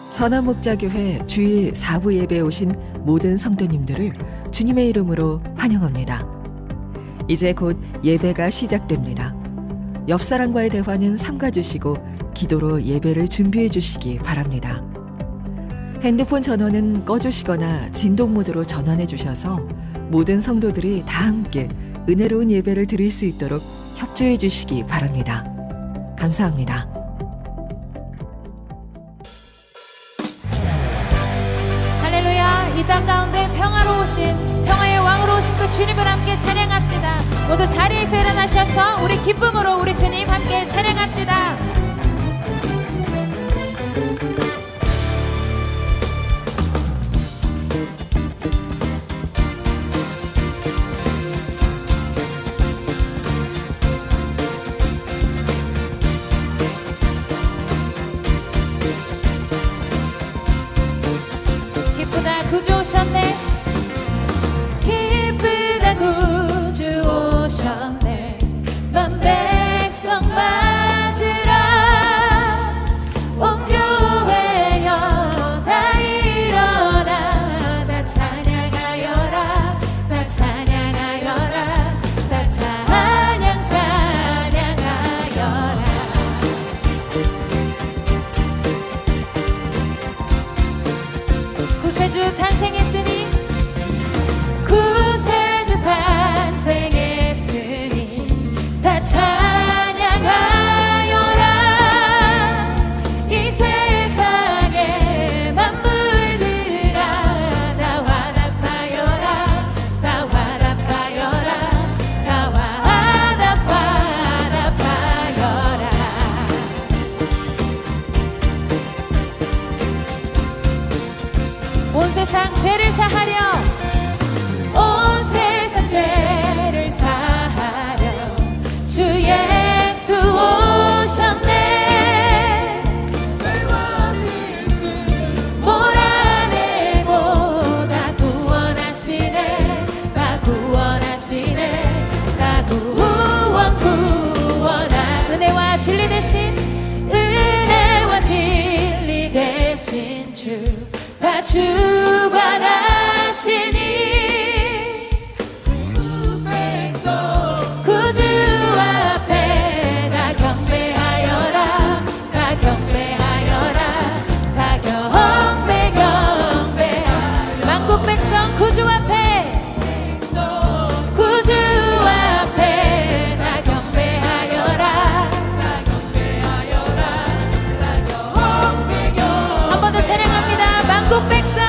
선화목자교회 주일 4부 예배에 오신 모든 성도님들을 주님의 이름으로 환영합니다. 이제 곧 예배가 시작됩니다. 옆 사람과의 대화는 삼가주시고 기도로 예배를 준비해 주시기 바랍니다. 핸드폰 전원은 꺼주시거나 진동 모드로 전환해 주셔서 모든 성도들이 다 함께 은혜로운 예배를 드릴 수 있도록 협조해 주시기 바랍니다. 감사합니다. 할렐루야. 이 땅 가운데 평화로우신, 평화의 왕으로 오신 그 주님을 함께 찬양합시다. 모두 자리에서 일어나셔서 우리 기쁨으로 우리 주님 함께 찬양합시다. 기쁘다 구주 오셨네. 기쁘다 구주 오셨네. 만 백성 맞으라. 온 교회여 다 일어나. 다 찬양하여라. 다 찬양하여라. 다 찬양하여라. 구세주 탄생했으니, 구세주 탄생했으니 다 찬양하여라. 이 세상의 만물들아 다 화답하여라. 다 화답하여라. 다 화답하여라. 온 세상 죄를 사하려, 온 세상 죄를 사하려 주 예수 오셨네. 죄와 슬픔 몰아내고 다 구원하시네. 다 구원하시네. 다 구원하. 은혜와 진리 대신, 은혜와 진리 대신 주 다 주관하시니 구주 앞에 다 경배하여라. 다 경배하여라. 다 경배. 만국 백성 구주 앞에, 구주 앞에 다 경배하여라. 한 번 더 찬양합니다. 만국 백성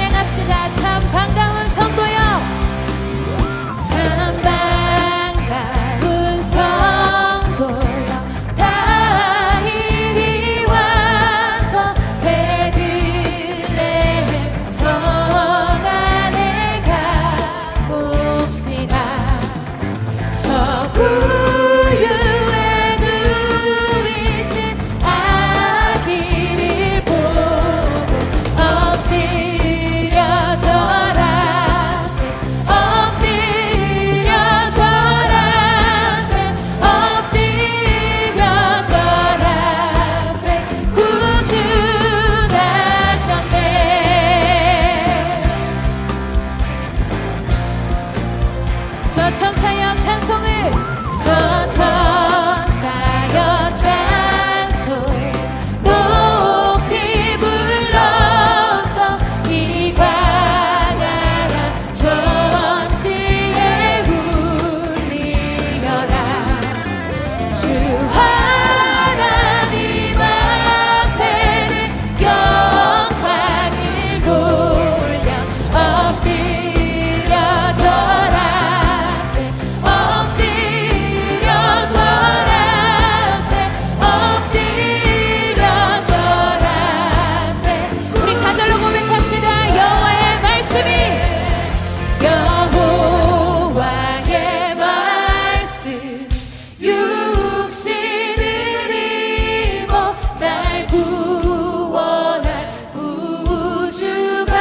찬양합시다. 참 반가운 성도여, 참 반가운 성도여, 다 이리 와서 베들레헴 성 안에 가봅시다. 저 구유에 누이신 아기를 보고 엎드려 절하세, 엎드려 절하세, 엎드려 절하세. 구주나셨네. 저 천사여 찬송을, 저 천사여 찬송을 높이 불러서 이 광활한 천지에 울리어라. 주 하나님 앞에는 영광을 돌려 엎드려 절하세, 엎드려 절하세, 엎드려 절하세. 우리 사절로 고백합시다. 여호와의 말씀이, 여호와의 말씀 육신을 입어 날 구원할 구주가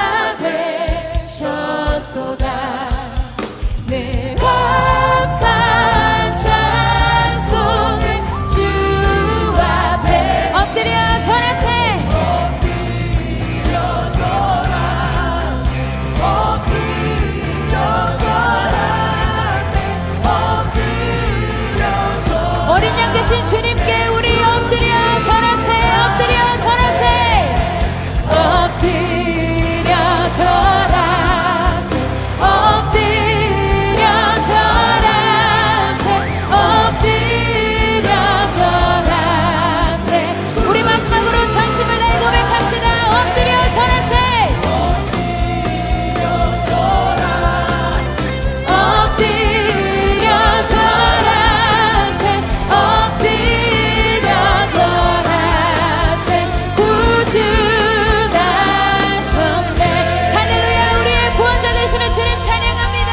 되셨도다. 늘 감사한 찬송을 주 앞에 엎드려 절하세, 어린 양 되신 주님께 우리 엎드려 절하세, 엎드려 절하세, 엎드려 절하세, 엎드려 절하세, 엎드려 절하세. 우리 마지막으로 전심을 다해 고백합시다. 엎드려 절하세, 엎드려 절하세, 엎드려 절하세. 구주 나셨네. 할렐루야. 우리의 구원자 되시는 주님 찬양합니다.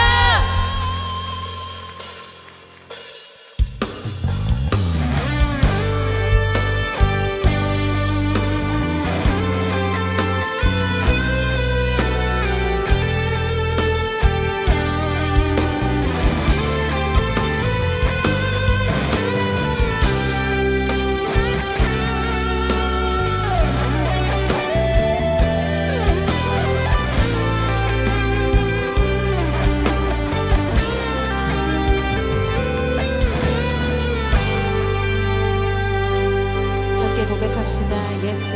함께 고백합시다. 예수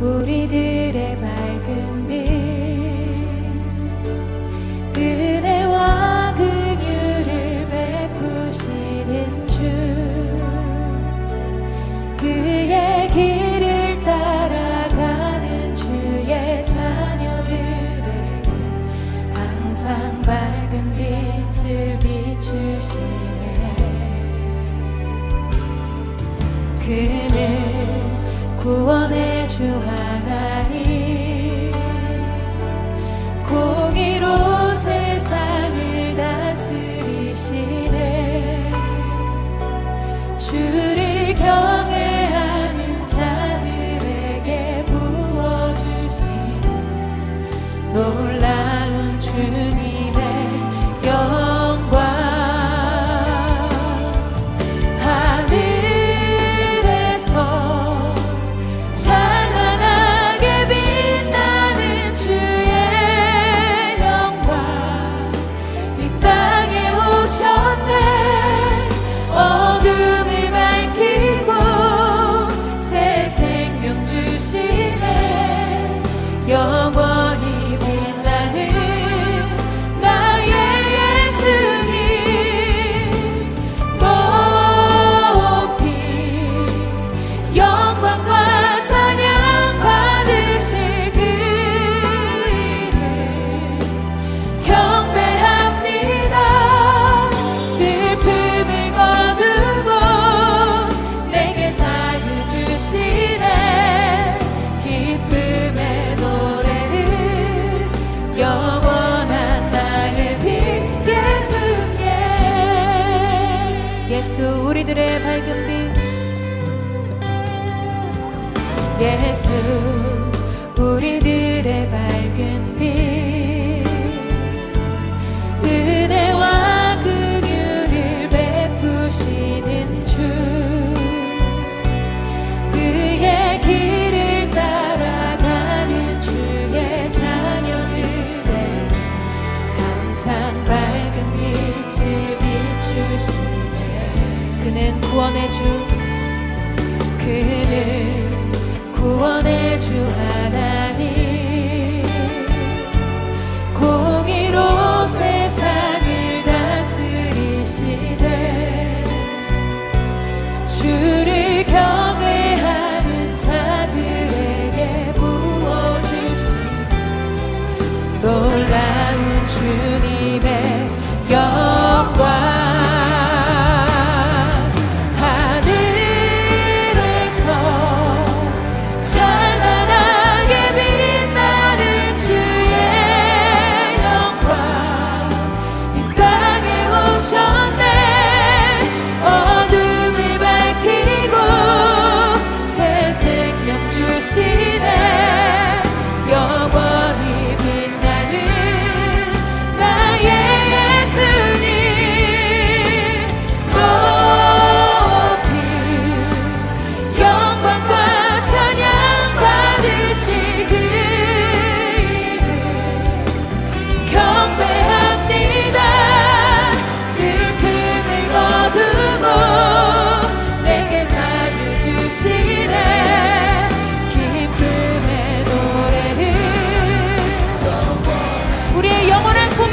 우리들의 밝은 빛, 은혜와 긍휼을 베푸시는 주, 그의 길을 따라가는 주의 자녀들에게 항상 밝은 빛을 비추시네. 그는 구원의 주 하나님, 공의로 세상을 다스리시네. 주를 경외하는 자들에게 부어주신 놀라운 주님의 영광, 하늘에서 찬란하게 빛 우리들의 밝은 빛 예수 우리들의 밝은 빛 은혜와 긍휼을 베푸시는 주 그의 길을 따라가는 주의 자녀들의 항상 밝은 빛을 비추시네 그는 구원의 주 그는 구원의 주 하나님 공의로 세상을 다스리시네 주를 경외하는 자들에게 부어주신 놀라운 주님의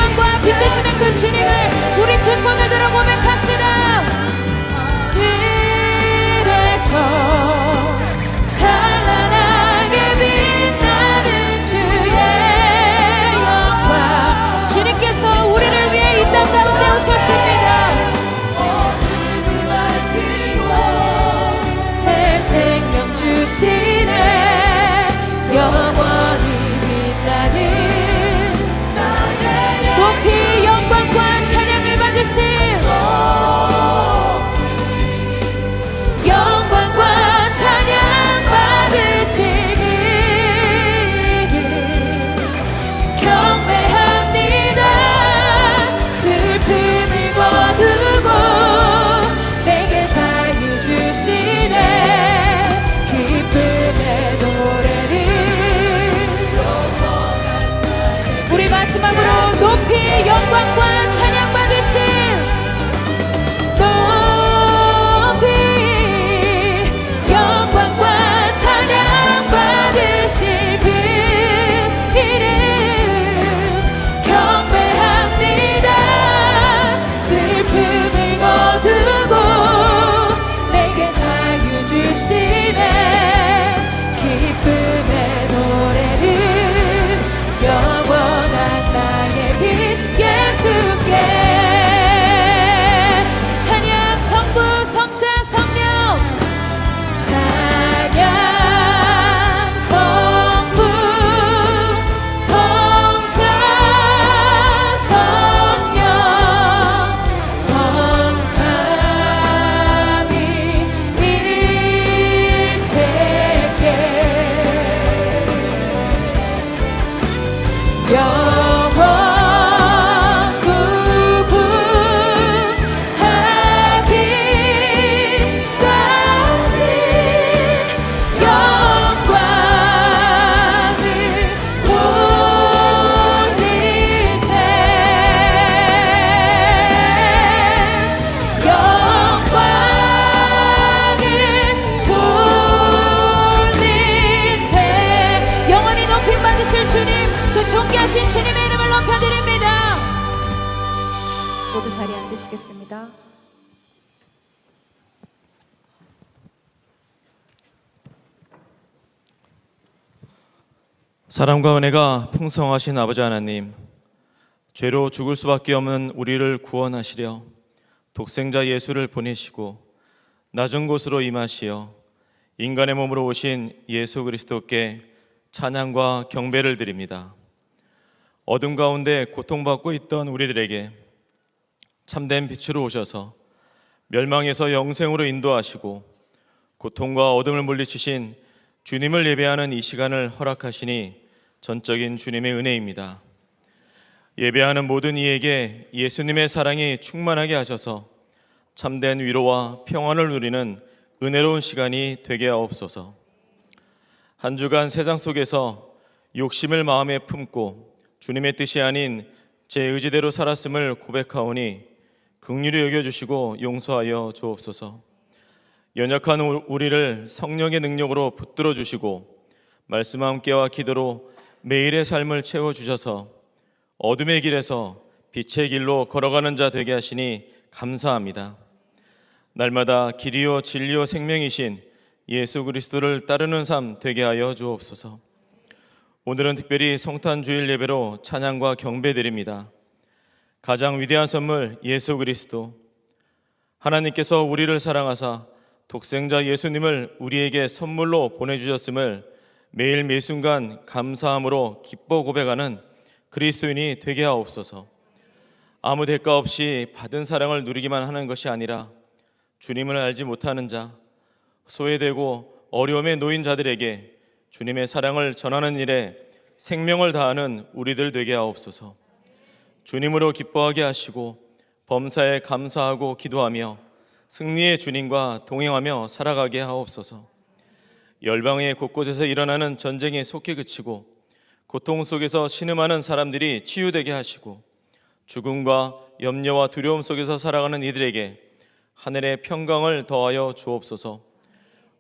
영광 빛드시는 그 주님을 우리 두 손을 들어 고백합시다. 그래서 찬란하게 빛나는 주의 영광 주님께서 우리를 위해 이 땅 가운데 오셨습니다. 새 생명 주시네 영원히 빛나는 높이 영광과 찬양을 받으신 영광과 찬양 받으실 그를 경배합니다. 슬픔을 거두고 내게 자유 주시네 기쁨의 노래를 우리 마지막으로 높이 영광과 찬양 받으신 높이 영광과 찬양 받으실 그 이름 경배합니다. 슬픔을 거두고 내게 자유 주시네 기쁨의 노래를 영원한 나의 빛 예수께 찬양 성부 성자 성령 찬양 성부 성자 성령 성삼위 일체께 영원히 높임 받으실 주님 그 존귀하신 주님의 이름을 높여드립니다. 모두 자리에 앉으시겠습니다. 사랑과 은혜가 풍성하신 아버지 하나님, 죄로 죽을 수밖에 없는 우리를 구원하시려 독생자 예수를 보내시고 낮은 곳으로 임하시어 인간의 몸으로 오신 예수 그리스도께 찬양과 경배를 드립니다. 어둠 가운데 고통받고 있던 우리들에게 참된 빛으로 오셔서 멸망에서 영생으로 인도하시고 고통과 어둠을 물리치신 주님을 예배하는 이 시간을 허락하시니 전적인 주님의 은혜입니다. 예배하는 모든 이에게 예수님의 사랑이 충만하게 하셔서 참된 위로와 평안을 누리는 은혜로운 시간이 되게 하옵소서. 한 주간 세상 속에서 욕심을 마음에 품고 주님의 뜻이 아닌 제 의지대로 살았음을 고백하오니 긍휼히 여겨주시고 용서하여 주옵소서. 연약한 우리를 성령의 능력으로 붙들어 주시고 말씀 함께와 기도로 매일의 삶을 채워주셔서 어둠의 길에서 빛의 길로 걸어가는 자 되게 하시니 감사합니다. 날마다 길이요 진리요 생명이신 예수 그리스도를 따르는 삶 되게 하여 주옵소서. 오늘은 특별히 성탄주일 예배로 찬양과 경배 드립니다. 가장 위대한 선물 예수 그리스도, 하나님께서 우리를 사랑하사 독생자 예수님을 우리에게 선물로 보내주셨음을 매일 매순간 감사함으로 기뻐 고백하는 그리스도인이 되게 하옵소서. 아무 대가 없이 받은 사랑을 누리기만 하는 것이 아니라 주님을 알지 못하는 자, 소외되고 어려움에 놓인 자들에게 주님의 사랑을 전하는 일에 생명을 다하는 우리들 되게 하옵소서. 주님으로 기뻐하게 하시고 범사에 감사하고 기도하며 승리의 주님과 동행하며 살아가게 하옵소서. 열방의 곳곳에서 일어나는 전쟁이 속히 그치고 고통 속에서 신음하는 사람들이 치유되게 하시고 죽음과 염려와 두려움 속에서 살아가는 이들에게 하늘의 평강을 더하여 주옵소서.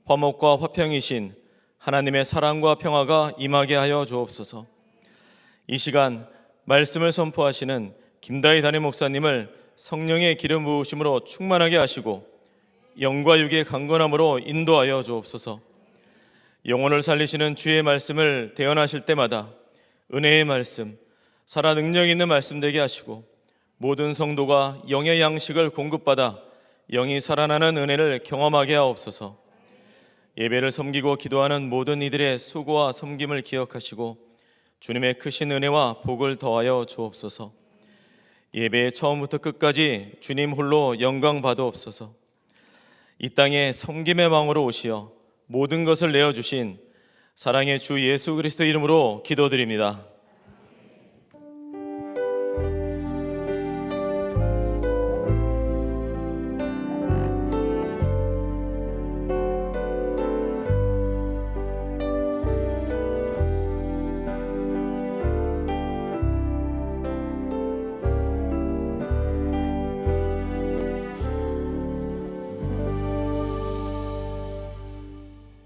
화목과 화평이신 하나님의 사랑과 평화가 임하게 하여 주옵소서. 이 시간 말씀을 선포하시는 김다희 담임 목사님을 성령의 기름 부으심으로 충만하게 하시고 영과 육의 강건함으로 인도하여 주옵소서. 영혼을 살리시는 주의 말씀을 대언하실 때마다 은혜의 말씀, 살아 능력 있는 말씀 되게 하시고 모든 성도가 영의 양식을 공급받아 영이 살아나는 은혜를 경험하게 하옵소서. 예배를 섬기고 기도하는 모든 이들의 수고와 섬김을 기억하시고 주님의 크신 은혜와 복을 더하여 주옵소서. 예배의 처음부터 끝까지 주님 홀로 영광 받으옵소서. 이 땅에 섬김의 왕으로 오시어 모든 것을 내어주신 사랑의 주 예수 그리스도 이름으로 기도드립니다.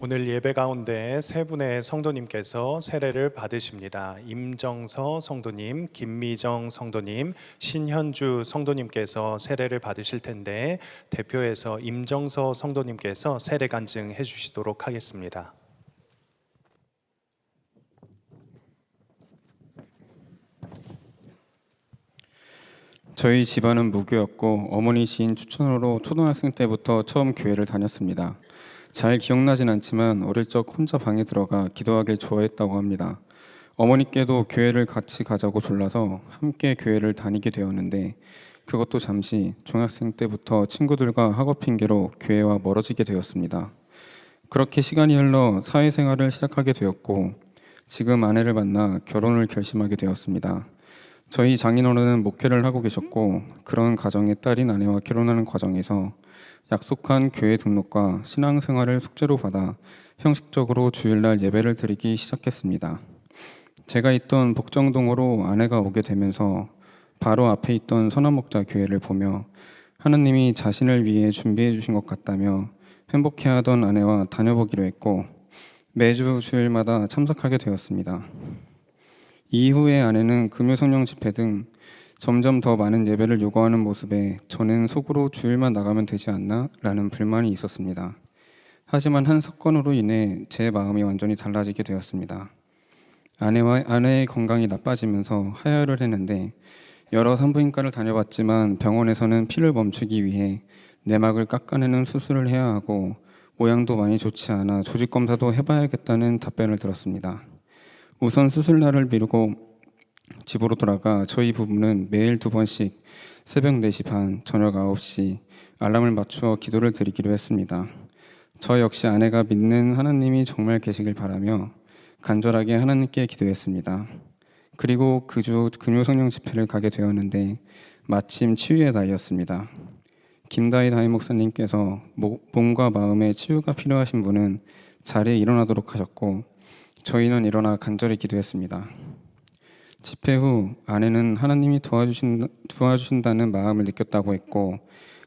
오늘 예배 가운데 세 분의 성도님께서 세례를 받으십니다. 임정서 성도님, 김미정 성도님, 신현주 성도님께서 세례를 받으실 텐데 대표해서 임정서 성도님께서 세례 간증해 주시도록 하겠습니다. 저희 집안은 무교였고 어머니신 추천으로 초등학생 때부터 처음 교회를 다녔습니다. 잘 기억나진 않지만 어릴 적 혼자 방에 들어가 기도하길 좋아했다고 합니다. 어머니께도 교회를 같이 가자고 졸라서 함께 교회를 다니게 되었는데 그것도 잠시 중학생 때부터 친구들과 학업 핑계로 교회와 멀어지게 되었습니다. 그렇게 시간이 흘러 사회생활을 시작하게 되었고 지금 아내를 만나 결혼을 결심하게 되었습니다. 저희 장인어른은 목회를 하고 계셨고 그런 가정의 딸인 아내와 결혼하는 과정에서 약속한 교회 등록과 신앙생활을 숙제로 받아 형식적으로 주일날 예배를 드리기 시작했습니다. 제가 있던 복정동으로 아내가 오게 되면서 바로 앞에 있던 선한목자 교회를 보며 하나님이 자신을 위해 준비해 주신 것 같다며 행복해하던 아내와 다녀보기로 했고 매주 주일마다 참석하게 되었습니다. 이후에 아내는 금요성령 집회 등 점점 더 많은 예배를 요구하는 모습에 저는 속으로 주일만 나가면 되지 않나? 라는 불만이 있었습니다. 하지만 한 사건으로 인해 제 마음이 완전히 달라지게 되었습니다. 아내의 건강이 나빠지면서 하혈을 했는데 여러 산부인과를 다녀봤지만 병원에서는 피를 멈추기 위해 내막을 깎아내는 수술을 해야 하고 모양도 많이 좋지 않아 조직검사도 해봐야겠다는 답변을 들었습니다. 우선 수술날을 미루고 집으로 돌아가 저희 부부는 매일 2번씩 새벽 4시 반, 저녁 9시 알람을 맞추어 기도를 드리기로 했습니다. 저 역시 아내가 믿는 하나님이 정말 계시길 바라며 간절하게 하나님께 기도했습니다. 그리고 그 주 금요성령 집회를 가게 되었는데 마침 치유의 날이었습니다. 김다희 담임 목사님께서 몸과 마음의 치유가 필요하신 분은 자리에 일어나도록 하셨고 저희는 일어나 간절히 기도했습니다. 집회 후 아내는 하나님이 도와주신다는 마음을 느꼈다고 했고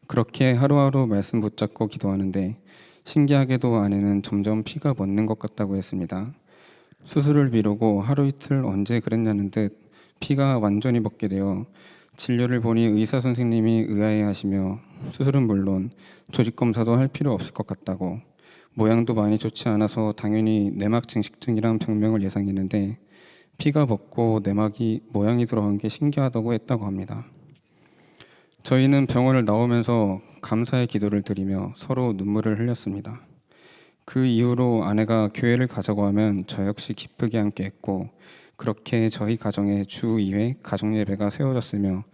그렇게 하루하루 말씀 붙잡고 기도하는데 신기하게도 아내는 점점 피가 멎는 것 같다고 했습니다. 수술을 미루고 하루 이틀 언제 그랬냐는 듯 피가 완전히 멎게 되어 진료를 보니 의사 선생님이 의아해하시며 수술은 물론 조직 검사도 할 필요 없을 것 같다고, 모양도 많이 좋지 않아서 당연히 내막 증식증이란 병명을 예상했는데 피가 멎고 내막이 모양이 들어간 게 신기하다고 했다고 합니다. 저희는 병원을 나오면서 감사의 기도를 드리며 서로 눈물을 흘렸습니다. 그 이후로 아내가 교회를 가자고 하면 저 역시 기쁘게 함께 했고 그렇게 저희 가정에 주 2회 가정예배가 세워졌으며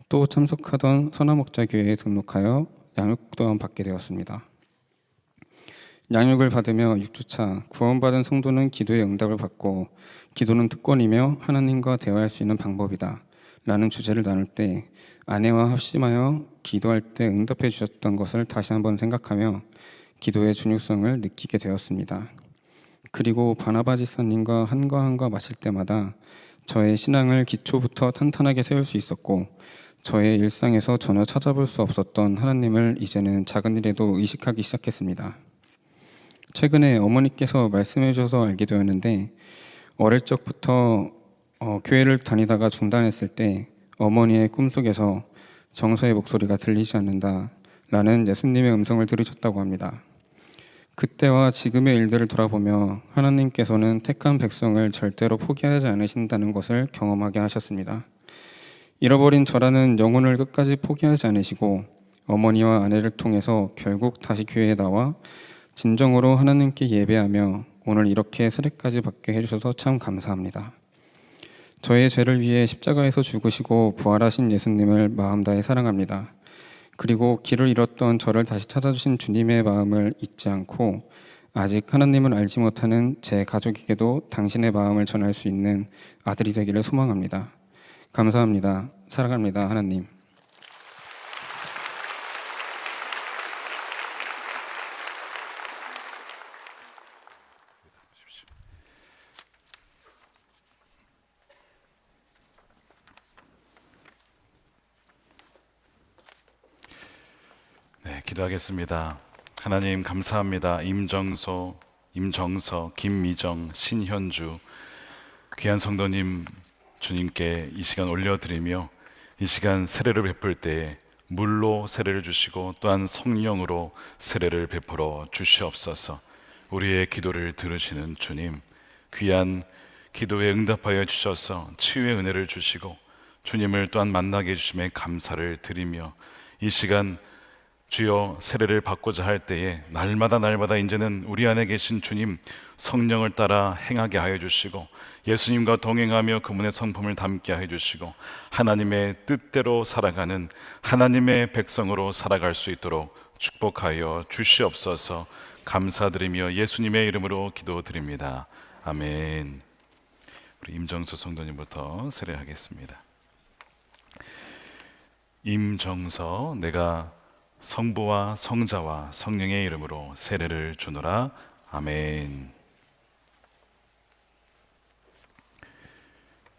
또 참석하던 선화목자교회에 등록하여 양육 또한 받게 되었습니다. 양육을 받으며 6주차 구원받은 성도는 기도의 응답을 받고 기도는 특권이며 하나님과 대화할 수 있는 방법이다 라는 주제를 나눌 때 아내와 합심하여 기도할 때 응답해 주셨던 것을 다시 한번 생각하며 기도의 중요성을 느끼게 되었습니다. 그리고 바나바 지사님과 한과 마실 때마다 저의 신앙을 기초부터 탄탄하게 세울 수 있었고 저의 일상에서 전혀 찾아볼 수 없었던 하나님을 이제는 작은 일에도 의식하기 시작했습니다. 최근에 어머니께서 말씀해 주셔서 알게 되었는데 어릴 적부터 교회를 다니다가 중단했을 때 어머니의 꿈속에서 정서의 목소리가 들리지 않는다 라는 예수님의 음성을 들으셨다고 합니다. 그때와 지금의 일들을 돌아보며 하나님께서는 택한 백성을 절대로 포기하지 않으신다는 것을 경험하게 하셨습니다. 잃어버린 저라는 영혼을 끝까지 포기하지 않으시고 어머니와 아내를 통해서 결국 다시 교회에 나와 진정으로 하나님께 예배하며 오늘 이렇게 세례까지 받게 해주셔서 참 감사합니다. 저의 죄를 위해 십자가에서 죽으시고 부활하신 예수님을 마음 다해 사랑합니다. 그리고 길을 잃었던 저를 다시 찾아주신 주님의 마음을 잊지 않고 아직 하나님을 알지 못하는 제 가족에게도 당신의 마음을 전할 수 있는 아들이 되기를 소망합니다. 감사합니다. 사랑합니다, 하나님. 네, 기도하겠습니다. 하나님 감사합니다. 임정서, 김미정, 신현주 귀한 성도님 주님께 이 시간 올려드리며 이 시간 세례를 베풀 때에 물로 세례를 주시고 또한 성령으로 세례를 베풀어 주시옵소서. 우리의 기도를 들으시는 주님, 귀한 기도에 응답하여 주셔서 치유의 은혜를 주시고 주님을 또한 만나게 해주심에 감사를 드리며 이 시간 주여 세례를 받고자 할 때에 날마다 이제는 우리 안에 계신 주님 성령을 따라 행하게 하여 주시고 예수님과 동행하며 그분의 성품을 담게 하여 주시고 하나님의 뜻대로 살아가는 하나님의 백성으로 살아갈 수 있도록 축복하여 주시옵소서. 감사드리며 예수님의 이름으로 기도드립니다. 아멘. 우리 임정수 성도님부터 세례하겠습니다. 임정서, 내가 성부와 성자와 성령의 이름으로 세례를 주노라. 아멘.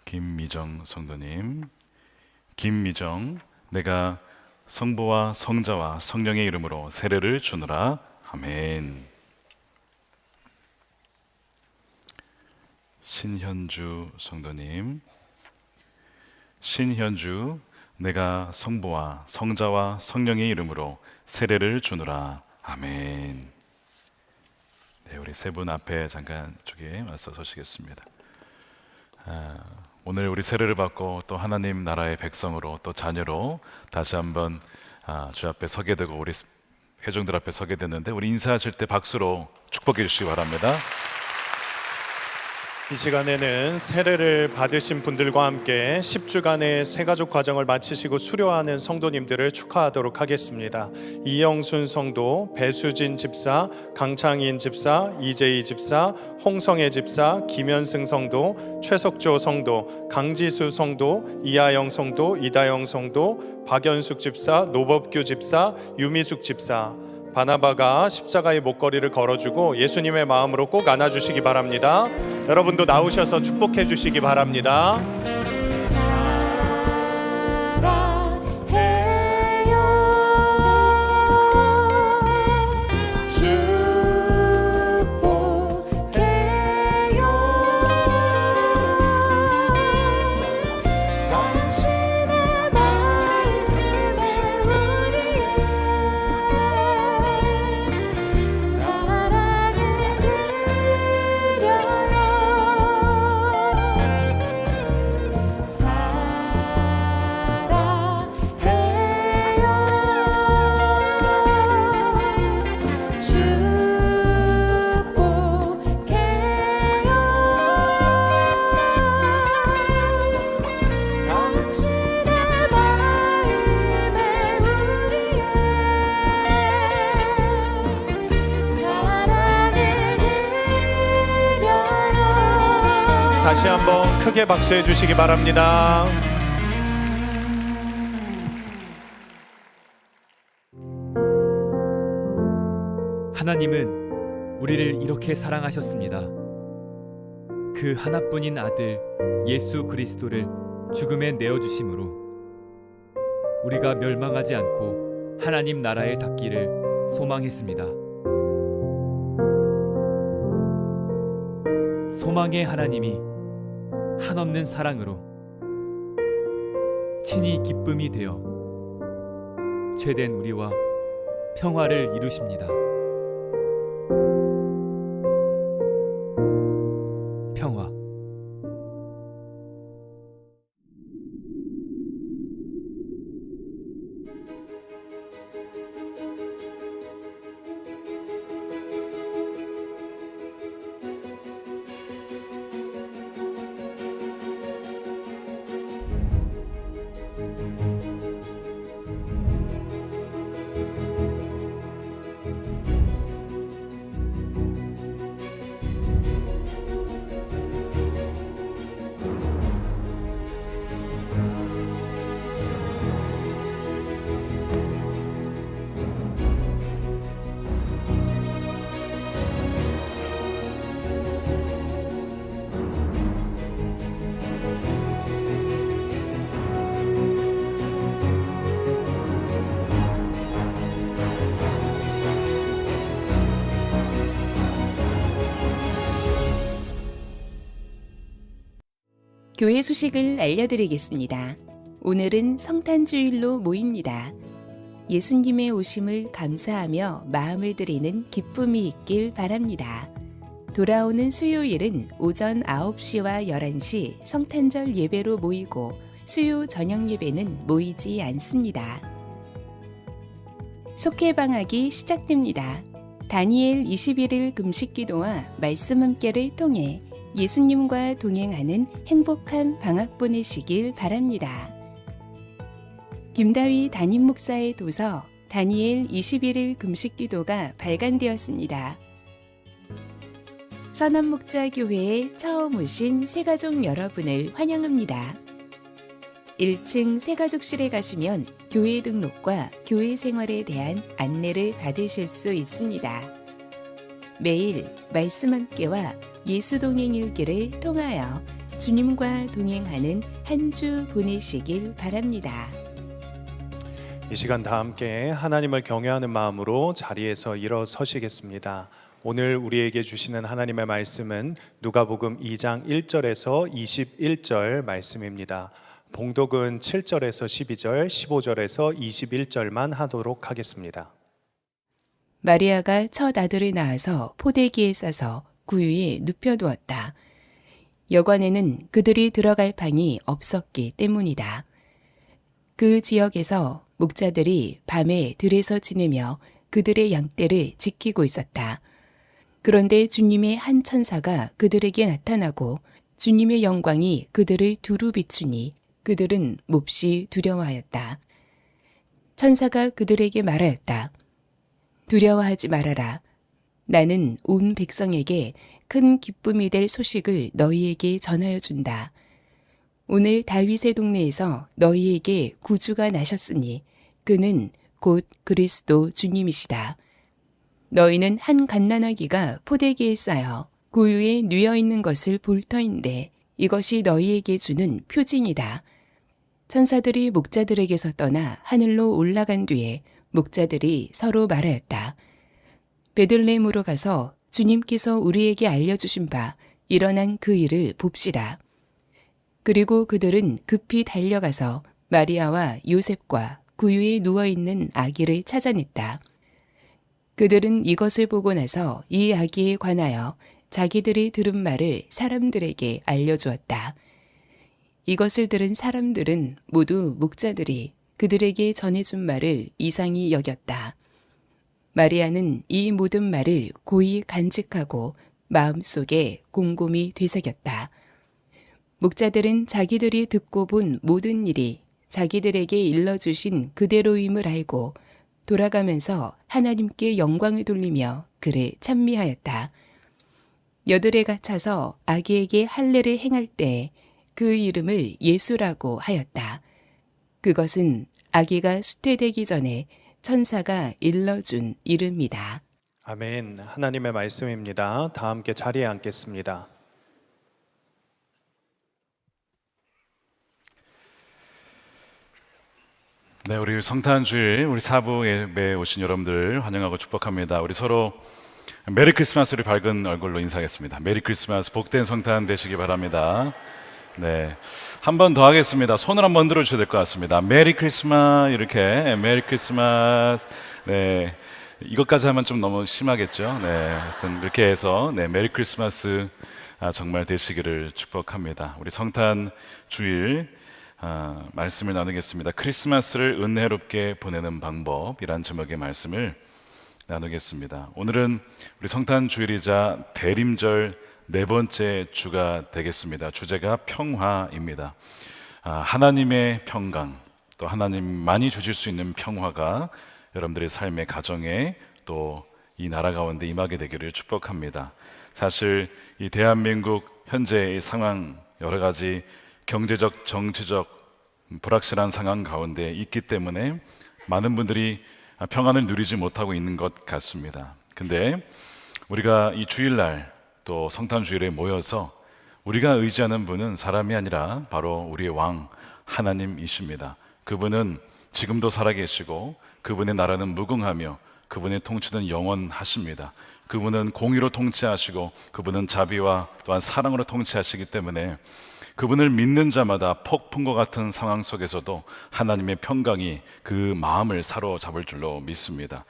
김미정 성도님. 김미정, 내가 성부와 성자와 성령의 이름으로 세례를 주노라. 아멘. 신현주 성도님. 신현주, 내가 성부와 성자와 성령의 이름으로 세례를 주노라. 아멘. 네, 우리 세 분 앞에 잠깐 쪽에 와서 서시겠습니다. 오늘 우리 세례를 받고 또 하나님 나라의 백성으로 또 자녀로 다시 한번 주 앞에 서게 되고 우리 회중들 앞에 서게 됐는데 우리 인사하실 때 박수로 축복해 주시기 바랍니다. 이 시간에는 세례를 받으신 분들과 함께 10주간의 새가족 과정을 마치시고 수료하는 성도님들을 축하하도록 하겠습니다. 이영순 성도, 배수진 집사, 강창인 집사, 이재희 집사, 홍성애 집사, 김현승 성도, 최석조 성도, 강지수 성도, 이하영 성도, 이다영 성도, 박연숙 집사, 노법규 집사, 유미숙 집사, 바나바가 십자가의 목걸이를 걸어주고 예수님의 마음으로 꼭 안아주시기 바랍니다. 여러분도 나오셔서 축복해 주시기 바랍니다. 다시 한번 크게 박수해 주시기 바랍니다. 하나님은 우리를 이렇게 사랑하셨습니다. 그 하나뿐인 아들 예수 그리스도를 죽음에 내어주심으로 우리가 멸망하지 않고 하나님 나라에 닿기를 소망했습니다. 소망의 하나님이 한없는 사랑으로 친히 기쁨이 되어 죄된 우리와 평화를 이루십니다. 평화. 교회 소식을 알려드리겠습니다. 오늘은 성탄주일로 모입니다. 예수님의 오심을 감사하며 마음을 드리는 기쁨이 있길 바랍니다. 돌아오는 수요일은 오전 9시와 11시 성탄절 예배로 모이고 수요 저녁 예배는 모이지 않습니다. 속회방학이 시작됩니다. 다니엘 21일 금식기도와 말씀 함께를 통해 예수님과 동행하는 행복한 방학 보내시길 바랍니다. 김다위 담임 목사의 도서 다니엘 21일 금식기도가 발간되었습니다. 선한목자교회에 처음 오신 새가족 여러분을 환영합니다. 1층 새가족실에 가시면 교회 등록과 교회 생활에 대한 안내를 받으실 수 있습니다. 매일 말씀 함께와 예수 동행 일기를 통하여 주님과 동행하는 한 주 보내시길 바랍니다. 이 시간 다 함께 하나님을 경외하는 마음으로 자리에서 일어서시겠습니다. 오늘 우리에게 주시는 하나님의 말씀은 누가복음 2장 1절에서 21절 말씀입니다. 봉독은 7절에서 12절, 15절에서 21절만 하도록 하겠습니다. 마리아가 첫 아들을 낳아서 포대기에 싸서 구유에 눕혀두었다. 여관에는 그들이 들어갈 방이 없었기 때문이다. 그 지역에서 목자들이 밤에 들에서 지내며 그들의 양떼를 지키고 있었다. 그런데 주님의 한 천사가 그들에게 나타나고 주님의 영광이 그들을 두루 비추니 그들은 몹시 두려워하였다. 천사가 그들에게 말하였다. 두려워하지 말아라. 나는 온 백성에게 큰 기쁨이 될 소식을 너희에게 전하여 준다. 오늘 다윗의 동네에서 너희에게 구주가 나셨으니 그는 곧 그리스도 주님이시다. 너희는 한 갓난아기가 포대기에 쌓여 고유에 뉘어 있는 것을 볼 터인데 이것이 너희에게 주는 표징이다. 천사들이 목자들에게서 떠나 하늘로 올라간 뒤에 목자들이 서로 말하였다. 베들레헴으로 가서 주님께서 우리에게 알려주신 바 일어난 그 일을 봅시다. 그리고 그들은 급히 달려가서 마리아와 요셉과 구유에 누워있는 아기를 찾아냈다. 그들은 이것을 보고 나서 이 아기에 관하여 자기들이 들은 말을 사람들에게 알려주었다. 이것을 들은 사람들은 모두 목자들이 그들에게 전해준 말을 이상히 여겼다. 마리아는 이 모든 말을 고이 간직하고 마음속에 곰곰이 되새겼다. 목자들은 자기들이 듣고 본 모든 일이 자기들에게 일러주신 그대로임을 알고 돌아가면서 하나님께 영광을 돌리며 그를 찬미하였다. 여들에 갇혀서 아기에게 할례를 행할 때 그 이름을 예수라고 하였다. 그것은 아기가 수태되기 전에 천사가 일러준 이름이다. 아멘. 하나님의 말씀입니다. 다 함께 자리에 앉겠습니다. 네, 우리 성탄주일 우리 사부 예배에 오신 여러분들 환영하고 축복합니다. 우리 서로 메리 크리스마스를 밝은 얼굴로 인사하겠습니다. 메리 크리스마스, 복된 성탄 되시기 바랍니다. 네, 한 번 더 하겠습니다. 손을 한번 들어주셔야 될 것 같습니다. 메리 크리스마스, 이렇게 메리 크리스마스. 네, 이것까지 하면 좀 너무 심하겠죠. 네, 하여튼 이렇게 해서 네, 메리 크리스마스 정말 되시기를 축복합니다. 우리 성탄 주일 말씀을 나누겠습니다. 크리스마스를 은혜롭게 보내는 방법이란 제목의 말씀을 나누겠습니다. 오늘은 우리 성탄 주일이자 대림절 네 번째 주가 되겠습니다. 주제가 평화입니다. 하나님의 평강, 또 하나님만이 주실 수 있는 평화가 여러분들의 삶의 가정에 또 이 나라 가운데 임하게 되기를 축복합니다. 사실 이 대한민국 현재의 상황, 여러 가지 경제적, 정치적 불확실한 상황 가운데 있기 때문에 많은 분들이 평안을 누리지 못하고 있는 것 같습니다. 근데 우리가 이 주일날 또 성탄주일에 모여서 우리가 의지하는 분은 사람이 아니라 바로 우리의 왕 하나님이십니다. 그분은 지금도 살아계시고 그분의 나라는 무궁하며 그분의 통치는 영원하십니다. 그분은 공의로 통치하시고 그분은 자비와 또한 사랑으로 통치하시기 때문에 그분을 믿는 자마다 폭풍과 같은 상황 속에서도 하나님의 평강이 그 마음을 사로잡을 줄로 믿습니다.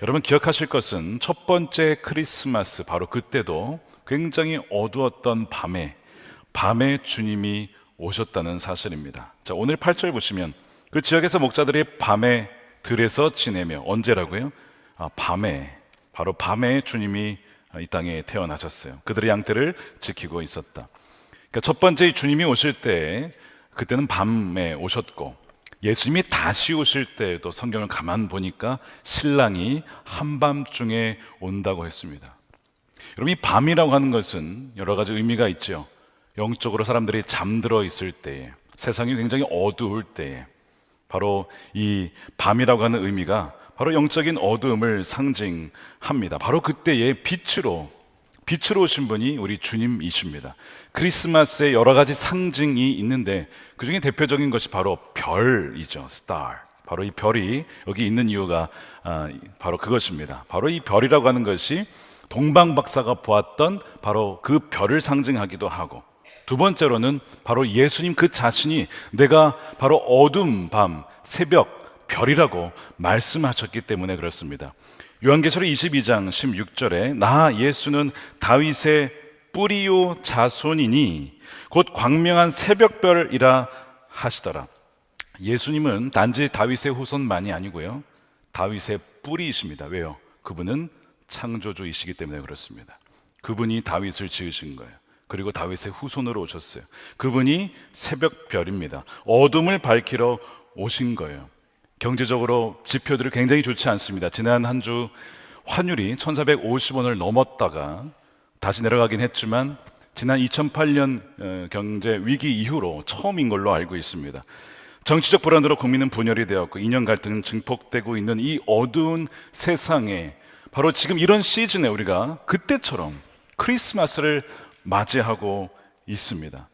여러분 기억하실 것은 첫 번째 크리스마스 바로 그때도 굉장히 어두웠던 밤에 주님이 오셨다는 사실입니다. 자, 오늘 8절 보시면 그 지역에서 목자들이 밤에 들에서 지내며 언제라고요? 바로 밤에 주님이 이 땅에 태어나셨어요. 그들의 양떼를 지키고 있었다. 그러니까 첫 번째 주님이 오실 때 그때는 밤에 오셨고 예수님이 다시 오실 때도 성경을 가만 보니까 신랑이 한밤중에 온다고 했습니다. 여러분 이 밤이라고 하는 것은 여러 가지 의미가 있죠. 영적으로 사람들이 잠들어 있을 때에, 세상이 굉장히 어두울 때에 바로 이 밤이라고 하는 의미가 바로 영적인 어두움을 상징합니다. 바로 그때에 빛으로 오신 분이 우리 주님이십니다. 크리스마스에 여러 가지 상징이 있는데 그 중에 대표적인 것이 바로 별이죠. star. 바로 이 별이 여기 있는 이유가 바로 그것입니다. 바로 이 별이라고 하는 것이 동방박사가 보았던 바로 그 별을 상징하기도 하고, 두 번째로는 바로 예수님 그 자신이 내가 바로 어둠 밤 새벽 별이라고 말씀하셨기 때문에 그렇습니다. 요한계시록 22장 16절에 나 예수는 다윗의 뿌리요 자손이니 곧 광명한 새벽별이라 하시더라. 예수님은 단지 다윗의 후손만이 아니고요, 다윗의 뿌리이십니다. 왜요? 그분은 창조주이시기 때문에 그렇습니다. 그분이 다윗을 지으신 거예요. 그리고 다윗의 후손으로 오셨어요. 그분이 새벽별입니다. 어둠을 밝히러 오신 거예요. 경제적으로 지표들이 굉장히 좋지 않습니다. 지난 한 주 환율이 1,450원을 넘었다가 다시 내려가긴 했지만 지난 2008년 경제 위기 이후로 처음인 걸로 알고 있습니다. 정치적 불안으로 국민은 분열이 되었고 이념 갈등은 증폭되고 있는 이 어두운 세상에 바로 지금 이런 시즌에 우리가 그때처럼 크리스마스를 맞이하고 있습니다.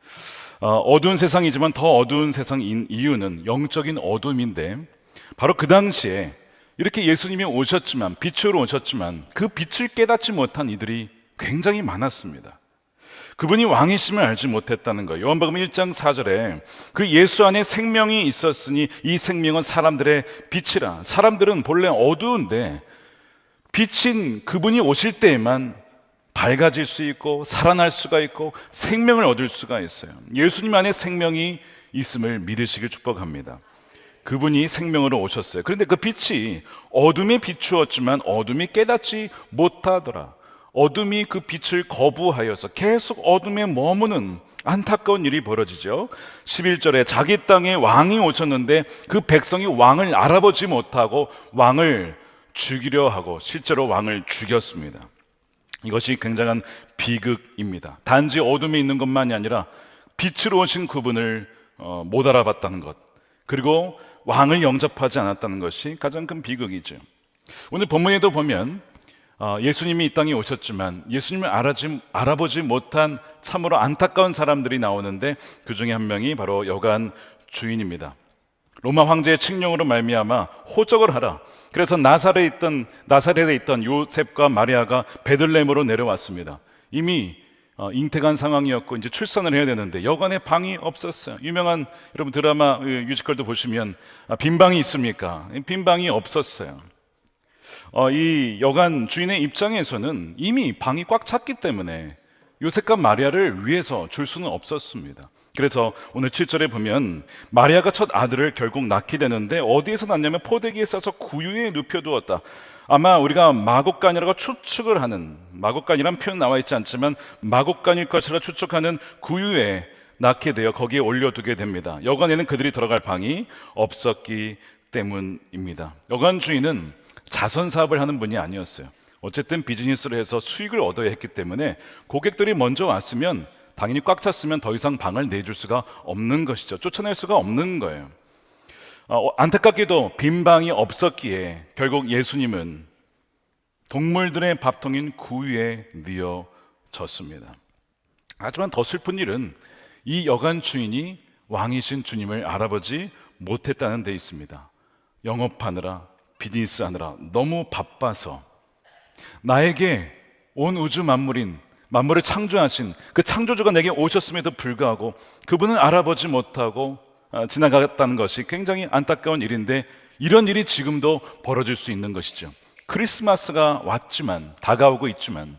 어두운 세상이지만 더 어두운 세상인 이유는 영적인 어둠인데 바로 그 당시에 이렇게 예수님이 오셨지만 빛으로 오셨지만 그 빛을 깨닫지 못한 이들이 굉장히 많았습니다. 그분이 왕이심을 알지 못했다는 거예요. 요한복음 1장 4절에 그 예수 안에 생명이 있었으니 이 생명은 사람들의 빛이라. 사람들은 본래 어두운데 빛인 그분이 오실 때에만 밝아질 수 있고 살아날 수가 있고 생명을 얻을 수가 있어요. 예수님 안에 생명이 있음을 믿으시길 축복합니다. 그분이 생명으로 오셨어요. 그런데 그 빛이 어둠에 비추었지만 어둠이 깨닫지 못하더라. 어둠이 그 빛을 거부하여서 계속 어둠에 머무는 안타까운 일이 벌어지죠. 11절에 자기 땅에 왕이 오셨는데 그 백성이 왕을 알아보지 못하고 왕을 죽이려 하고 실제로 왕을 죽였습니다. 이것이 굉장한 비극입니다. 단지 어둠에 있는 것만이 아니라 빛으로 오신 그분을 못 알아봤다는 것, 그리고 왕을 영접하지 않았다는 것이 가장 큰 비극이죠. 오늘 본문에도 보면 예수님이 이 땅에 오셨지만 예수님을 알아보지 못한 참으로 안타까운 사람들이 나오는데 그 중에 한 명이 바로 여관 주인입니다. 로마 황제의 칙령으로 말미암아 호적을 하라. 그래서 나사렛에 있던 요셉과 마리아가 베들레헴으로 내려왔습니다. 이미 잉태간 상황이었고 이제 출산을 해야 되는데 여관에 방이 없었어요. 유명한 여러분 드라마 뮤지컬도 보시면 빈 방이 있습니까? 빈 방이 없었어요. 이 여관 주인의 입장에서는 이미 방이 꽉 찼기 때문에 요셉과 마리아를 위해서 줄 수는 없었습니다. 그래서 오늘 7절에 보면 마리아가 첫 아들을 결국 낳게 되는데 어디에서 낳냐면 포대기에 싸서 구유에 눕혀두었다. 아마 우리가 마곡간이라고 추측을 하는, 마곡간이란 표현 나와 있지 않지만 마곡간일 것이라 추측하는 구유에 낳게 되어 거기에 올려두게 됩니다. 여관에는 그들이 들어갈 방이 없었기 때문입니다. 여관 주인은 자선 사업을 하는 분이 아니었어요. 어쨌든 비즈니스를 해서 수익을 얻어야 했기 때문에 고객들이 먼저 왔으면 당연히 꽉 찼으면 더 이상 방을 내줄 수가 없는 것이죠. 쫓아낼 수가 없는 거예요. 안타깝게도 빈 방이 없었기에 결국 예수님은 동물들의 밥통인 구유에 뉘어졌습니다. 하지만 더 슬픈 일은 이 여관 주인이 왕이신 주님을 알아보지 못했다는 데 있습니다. 영업하느라 비즈니스 하느라 너무 바빠서 나에게 온 우주 만물을 창조하신 그 창조주가 내게 오셨음에도 불구하고 그분을 알아보지 못하고 지나갔다는 것이 굉장히 안타까운 일인데 이런 일이 지금도 벌어질 수 있는 것이죠. 크리스마스가 왔지만 다가오고 있지만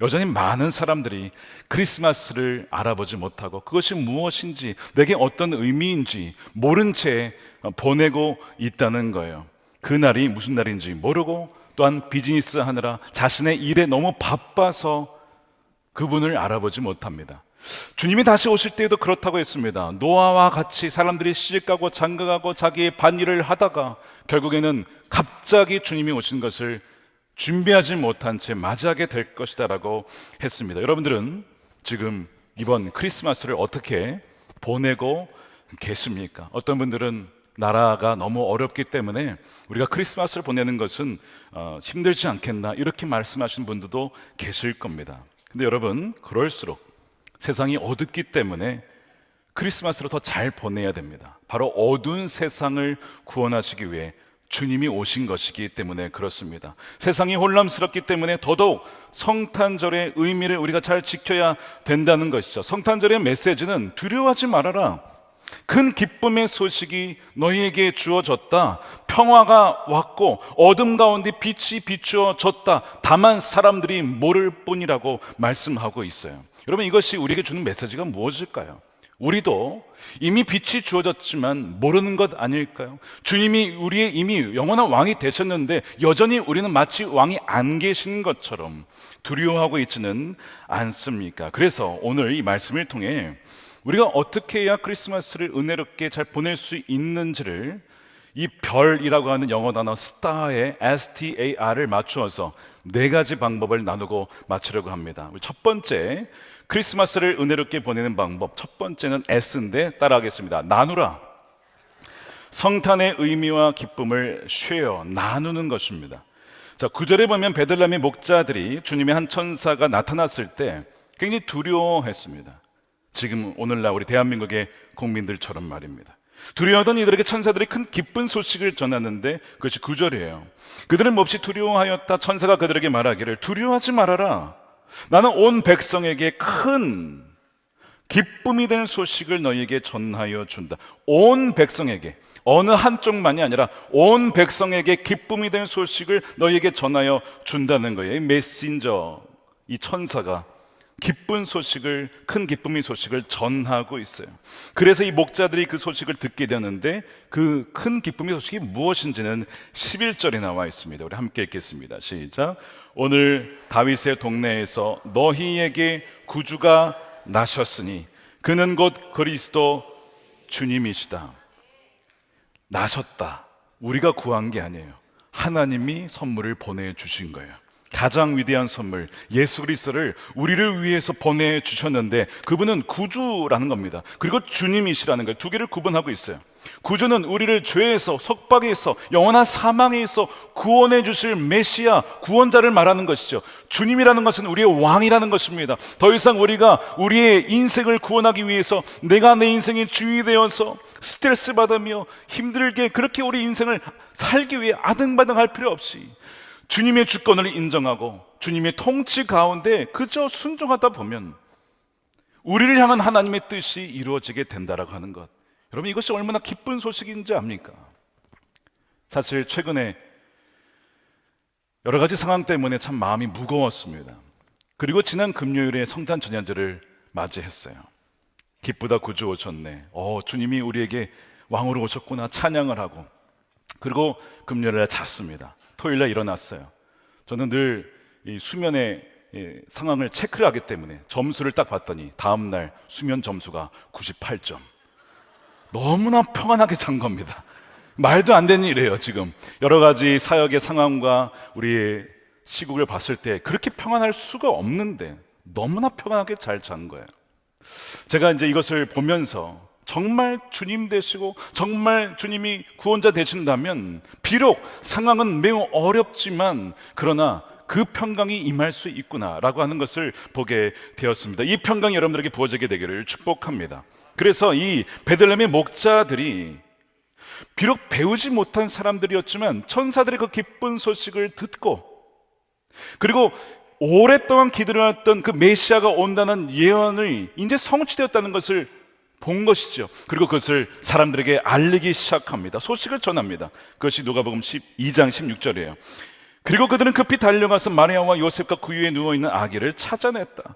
여전히 많은 사람들이 크리스마스를 알아보지 못하고 그것이 무엇인지 내게 어떤 의미인지 모른 채 보내고 있다는 거예요. 그날이 무슨 날인지 모르고 또한 비즈니스 하느라 자신의 일에 너무 바빠서 그분을 알아보지 못합니다. 주님이 다시 오실 때에도 그렇다고 했습니다. 노아와 같이 사람들이 시집가고 장가가고 자기의 반일을 하다가 결국에는 갑자기 주님이 오신 것을 준비하지 못한 채 맞이하게 될 것이다 라고 했습니다. 여러분들은 지금 이번 크리스마스를 어떻게 보내고 계십니까? 어떤 분들은 나라가 너무 어렵기 때문에 우리가 크리스마스를 보내는 것은 힘들지 않겠나 이렇게 말씀하시는 분들도 계실 겁니다. 근데 여러분, 그럴수록 세상이 어둡기 때문에 크리스마스를 더 잘 보내야 됩니다. 바로 어두운 세상을 구원하시기 위해 주님이 오신 것이기 때문에 그렇습니다. 세상이 혼란스럽기 때문에 더더욱 성탄절의 의미를 우리가 잘 지켜야 된다는 것이죠. 성탄절의 메시지는 두려워하지 말아라. 큰 기쁨의 소식이 너희에게 주어졌다. 평화가 왔고 어둠 가운데 빛이 비추어졌다. 다만 사람들이 모를 뿐이라고 말씀하고 있어요. 여러분, 이것이 우리에게 주는 메시지가 무엇일까요? 우리도 이미 빛이 주어졌지만 모르는 것 아닐까요? 주님이 우리의 이미 영원한 왕이 되셨는데 여전히 우리는 마치 왕이 안 계신 것처럼 두려워하고 있지는 않습니까? 그래서 오늘 이 말씀을 통해 우리가 어떻게 해야 크리스마스를 은혜롭게 잘 보낼 수 있는지를 이 별이라고 하는 영어 단어 star에 STAR을 맞추어서 4가지 방법을 나누고 맞추려고 합니다. 첫 번째, 크리스마스를 은혜롭게 보내는 방법. 첫 번째는 S인데 따라하겠습니다. 나누라. 성탄의 의미와 기쁨을 쉐어, 나누는 것입니다. 자, 9절에 보면 베들레헴의 목자들이 주님의 한 천사가 나타났을 때 굉장히 두려워했습니다. 지금 오늘날 우리 대한민국의 국민들처럼 말입니다. 두려워하던 이들에게 천사들이 큰 기쁜 소식을 전하는데 그것이 9절이에요. 그들은 몹시 두려워하였다. 천사가 그들에게 말하기를 두려워하지 말아라. 나는 온 백성에게 큰 기쁨이 될 소식을 너희에게 전하여 준다. 온 백성에게, 어느 한쪽만이 아니라 온 백성에게 기쁨이 될 소식을 너희에게 전하여 준다는 거예요. 이 메신저, 이 천사가 기쁜 소식을, 큰 기쁨의 소식을 전하고 있어요. 그래서 이 목자들이 그 소식을 듣게 되는데 그 큰 기쁨의 소식이 무엇인지는 11절에 나와 있습니다. 우리 함께 읽겠습니다. 시작. 오늘 다윗의 동네에서 너희에게 구주가 나셨으니 그는 곧 그리스도 주님이시다. 나셨다. 우리가 구한 게 아니에요. 하나님이 선물을 보내주신 거예요. 가장 위대한 선물, 예수 그리스도를 우리를 위해서 보내주셨는데 그분은 구주라는 겁니다. 그리고 주님이시라는 거예요. 두 개를 구분하고 있어요. 구주는 우리를 죄에서, 속박에서, 영원한 사망에서 구원해 주실 메시아, 구원자를 말하는 것이죠. 주님이라는 것은 우리의 왕이라는 것입니다. 더 이상 우리가 우리의 인생을 구원하기 위해서 내가 내 인생의 주인이 되어서 스트레스 받으며 힘들게 그렇게 우리 인생을 살기 위해 아등바등할 필요 없이 주님의 주권을 인정하고 주님의 통치 가운데 그저 순종하다 보면 우리를 향한 하나님의 뜻이 이루어지게 된다라고 하는 것, 여러분 이것이 얼마나 기쁜 소식인지 압니까? 사실 최근에 여러 가지 상황 때문에 참 마음이 무거웠습니다. 그리고 지난 금요일에 성탄 전야제를 맞이했어요. 기쁘다 구주 오셨네. 주님이 우리에게 왕으로 오셨구나 찬양을 하고, 그리고 금요일에 잤습니다. 토요일에 일어났어요. 저는 늘 이 수면의 상황을 체크를 하기 때문에 점수를 딱 봤더니 다음날 수면 점수가 98점. 너무나 평안하게 잔 겁니다. 말도 안 되는 일이에요. 지금 여러 가지 사역의 상황과 우리의 시국을 봤을 때 그렇게 평안할 수가 없는데 너무나 평안하게 잘 잔 거예요. 제가 이제 이것을 보면서 정말 주님 되시고 정말 주님이 구원자 되신다면 비록 상황은 매우 어렵지만 그러나 그 평강이 임할 수 있구나라고 하는 것을 보게 되었습니다. 이 평강이 여러분들에게 부어지게 되기를 축복합니다. 그래서 이 베들레헴의 목자들이 비록 배우지 못한 사람들이었지만 천사들의 그 기쁜 소식을 듣고, 그리고 오랫동안 기다려왔던 그 메시아가 온다는 예언이 이제 성취되었다는 것을 본 것이죠. 그리고 그것을 사람들에게 알리기 시작합니다. 소식을 전합니다. 그것이 누가복음 12장 16절이에요. 그리고 그들은 급히 달려가서 마리아와 요셉과 그 위에 누워있는 아기를 찾아냈다.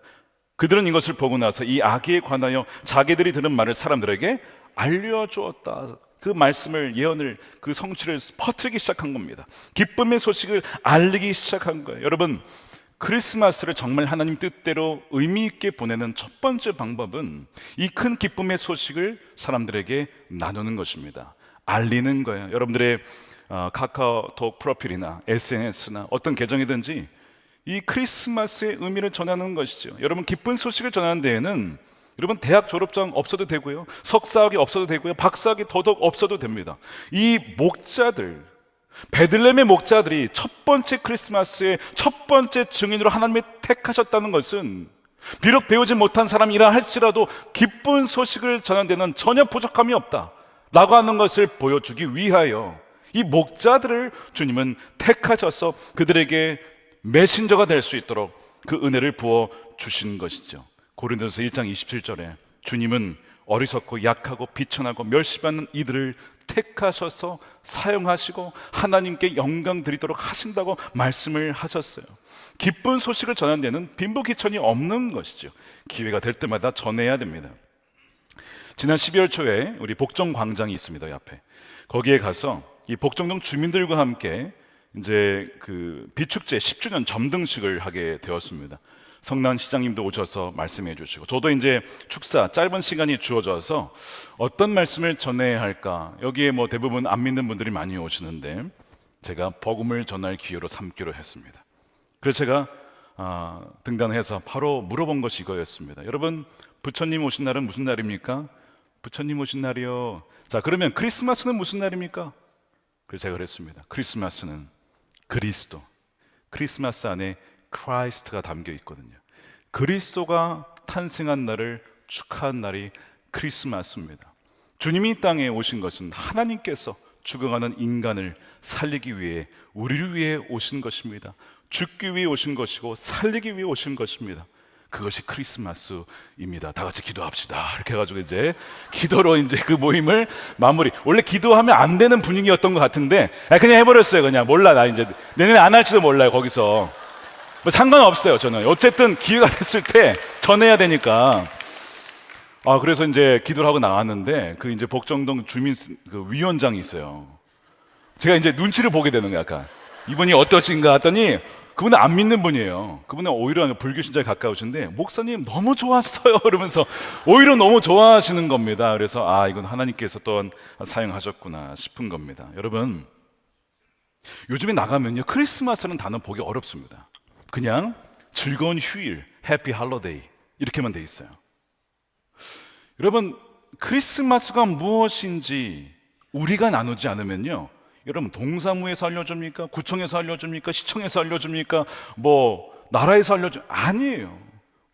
그들은 이것을 보고 나서 이 아기에 관하여 자기들이 들은 말을 사람들에게 알려주었다. 그 말씀을, 예언을, 그 성취를 퍼뜨리기 시작한 겁니다. 기쁨의 소식을 알리기 시작한 거예요. 여러분, 크리스마스를 정말 하나님 뜻대로 의미 있게 보내는 첫 번째 방법은 이 큰 기쁨의 소식을 사람들에게 나누는 것입니다. 알리는 거예요. 여러분들의 카카오톡 프로필이나 SNS나 어떤 계정이든지 이 크리스마스의 의미를 전하는 것이죠. 여러분, 기쁜 소식을 전하는 데에는 여러분 대학 졸업장 없어도 되고요, 석사학위 없어도 되고요, 박사학위 더더욱 없어도 됩니다. 이 목자들, 베들레헴의 목자들이 첫 번째 크리스마스의 첫 번째 증인으로 하나님이 택하셨다는 것은 비록 배우지 못한 사람이라 할지라도 기쁜 소식을 전하는 데는 전혀 부족함이 없다 라고 하는 것을 보여주기 위하여 이 목자들을 주님은 택하셔서 그들에게 메신저가 될 수 있도록 그 은혜를 부어 주신 것이죠. 고린도서 1장 27절에 주님은 어리석고 약하고 비천하고 멸시받는 이들을 택하셔서 사용하시고 하나님께 영광 드리도록 하신다고 말씀을 하셨어요. 기쁜 소식을 전하는 데는 빈부귀천이 없는 것이죠. 기회가 될 때마다 전해야 됩니다. 지난 12월 초에 우리 복정 광장이 있습니다. 옆에 거기에 가서 이 복정동 주민들과 함께 이제 그 비축제 10주년 점등식을 하게 되었습니다. 성난 시장님도 오셔서 말씀해 주시고, 저도 이제 축사 짧은 시간이 주어져서 어떤 말씀을 전해야 할까, 여기에 뭐 대부분 안 믿는 분들이 많이 오시는데 제가 복음을 전할 기회로 삼기로 했습니다. 그래서 제가 등단해서 바로 물어본 것이 이거였습니다. 여러분, 부처님 오신 날은 무슨 날입니까? 부처님 오신 날이요. 자, 그러면 크리스마스는 무슨 날입니까? 그래서 제가 그랬습니다. 크리스마스는 그리스도, 크리스마스 안에 크라이스트가 담겨 있거든요. 그리스도가 탄생한 날을 축하한 날이 크리스마스입니다. 주님이 이 땅에 오신 것은 하나님께서 죽어가는 인간을 살리기 위해, 우리를 위해 오신 것입니다. 죽기 위해 오신 것이고 살리기 위해 오신 것입니다. 그것이 크리스마스입니다. 다 같이 기도합시다. 이렇게 해가지고 이제 기도로 이제 그 모임을 마무리. 원래 기도하면 안 되는 분위기였던 것 같은데 그냥 해버렸어요. 그냥 몰라, 나 이제 내년에 안 할지도 몰라요. 거기서 뭐 상관없어요. 저는 어쨌든 기회가 됐을 때 전해야 되니까. 그래서 이제 기도를 하고 나왔는데 그 이제 복정동 주민 그 위원장이 있어요. 제가 이제 눈치를 보게 되는 거예요. 약간 이분이 어떠신가 했더니 그분은 안 믿는 분이에요. 그분은 오히려 불교 신자에 가까우신데, 목사님 너무 좋았어요 그러면서 오히려 너무 좋아하시는 겁니다. 그래서 이건 하나님께서 또 사용하셨구나 싶은 겁니다. 여러분, 요즘에 나가면요, 크리스마스는 단어 보기 어렵습니다. 그냥 즐거운 휴일, 해피 할로데이 이렇게만 돼 있어요. 여러분, 크리스마스가 무엇인지 우리가 나누지 않으면요, 여러분, 동사무에서 알려줍니까? 구청에서 알려줍니까? 시청에서 알려줍니까? 뭐 나라에서 아니에요.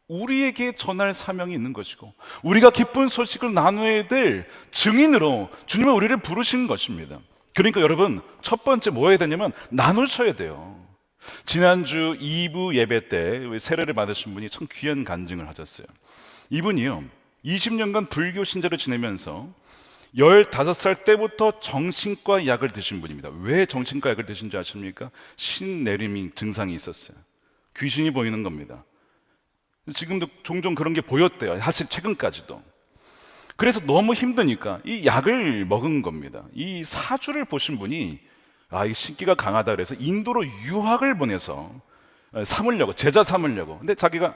우리에게 전할 사명이 있는 것이고, 우리가 기쁜 소식을 나눠야 될 증인으로 주님은 우리를 부르신 것입니다. 그러니까 여러분, 첫 번째 뭐 해야 되냐면 나누셔야 돼요. 지난주 2부 예배 때 세례를 받으신 분이 참 귀한 간증을 하셨어요. 이분이요, 20년간 불교 신자로 지내면서 15살 때부터 정신과 약을 드신 분입니다. 왜 정신과 약을 드신지 아십니까? 신내림이 증상이 있었어요. 귀신이 보이는 겁니다. 지금도 종종 그런 게 보였대요. 사실 최근까지도. 그래서 너무 힘드니까 이 약을 먹은 겁니다. 이 사주를 보신 분이 이 신기가 강하다 그래서 인도로 유학을 보내서 제자 삼으려고. 근데 자기가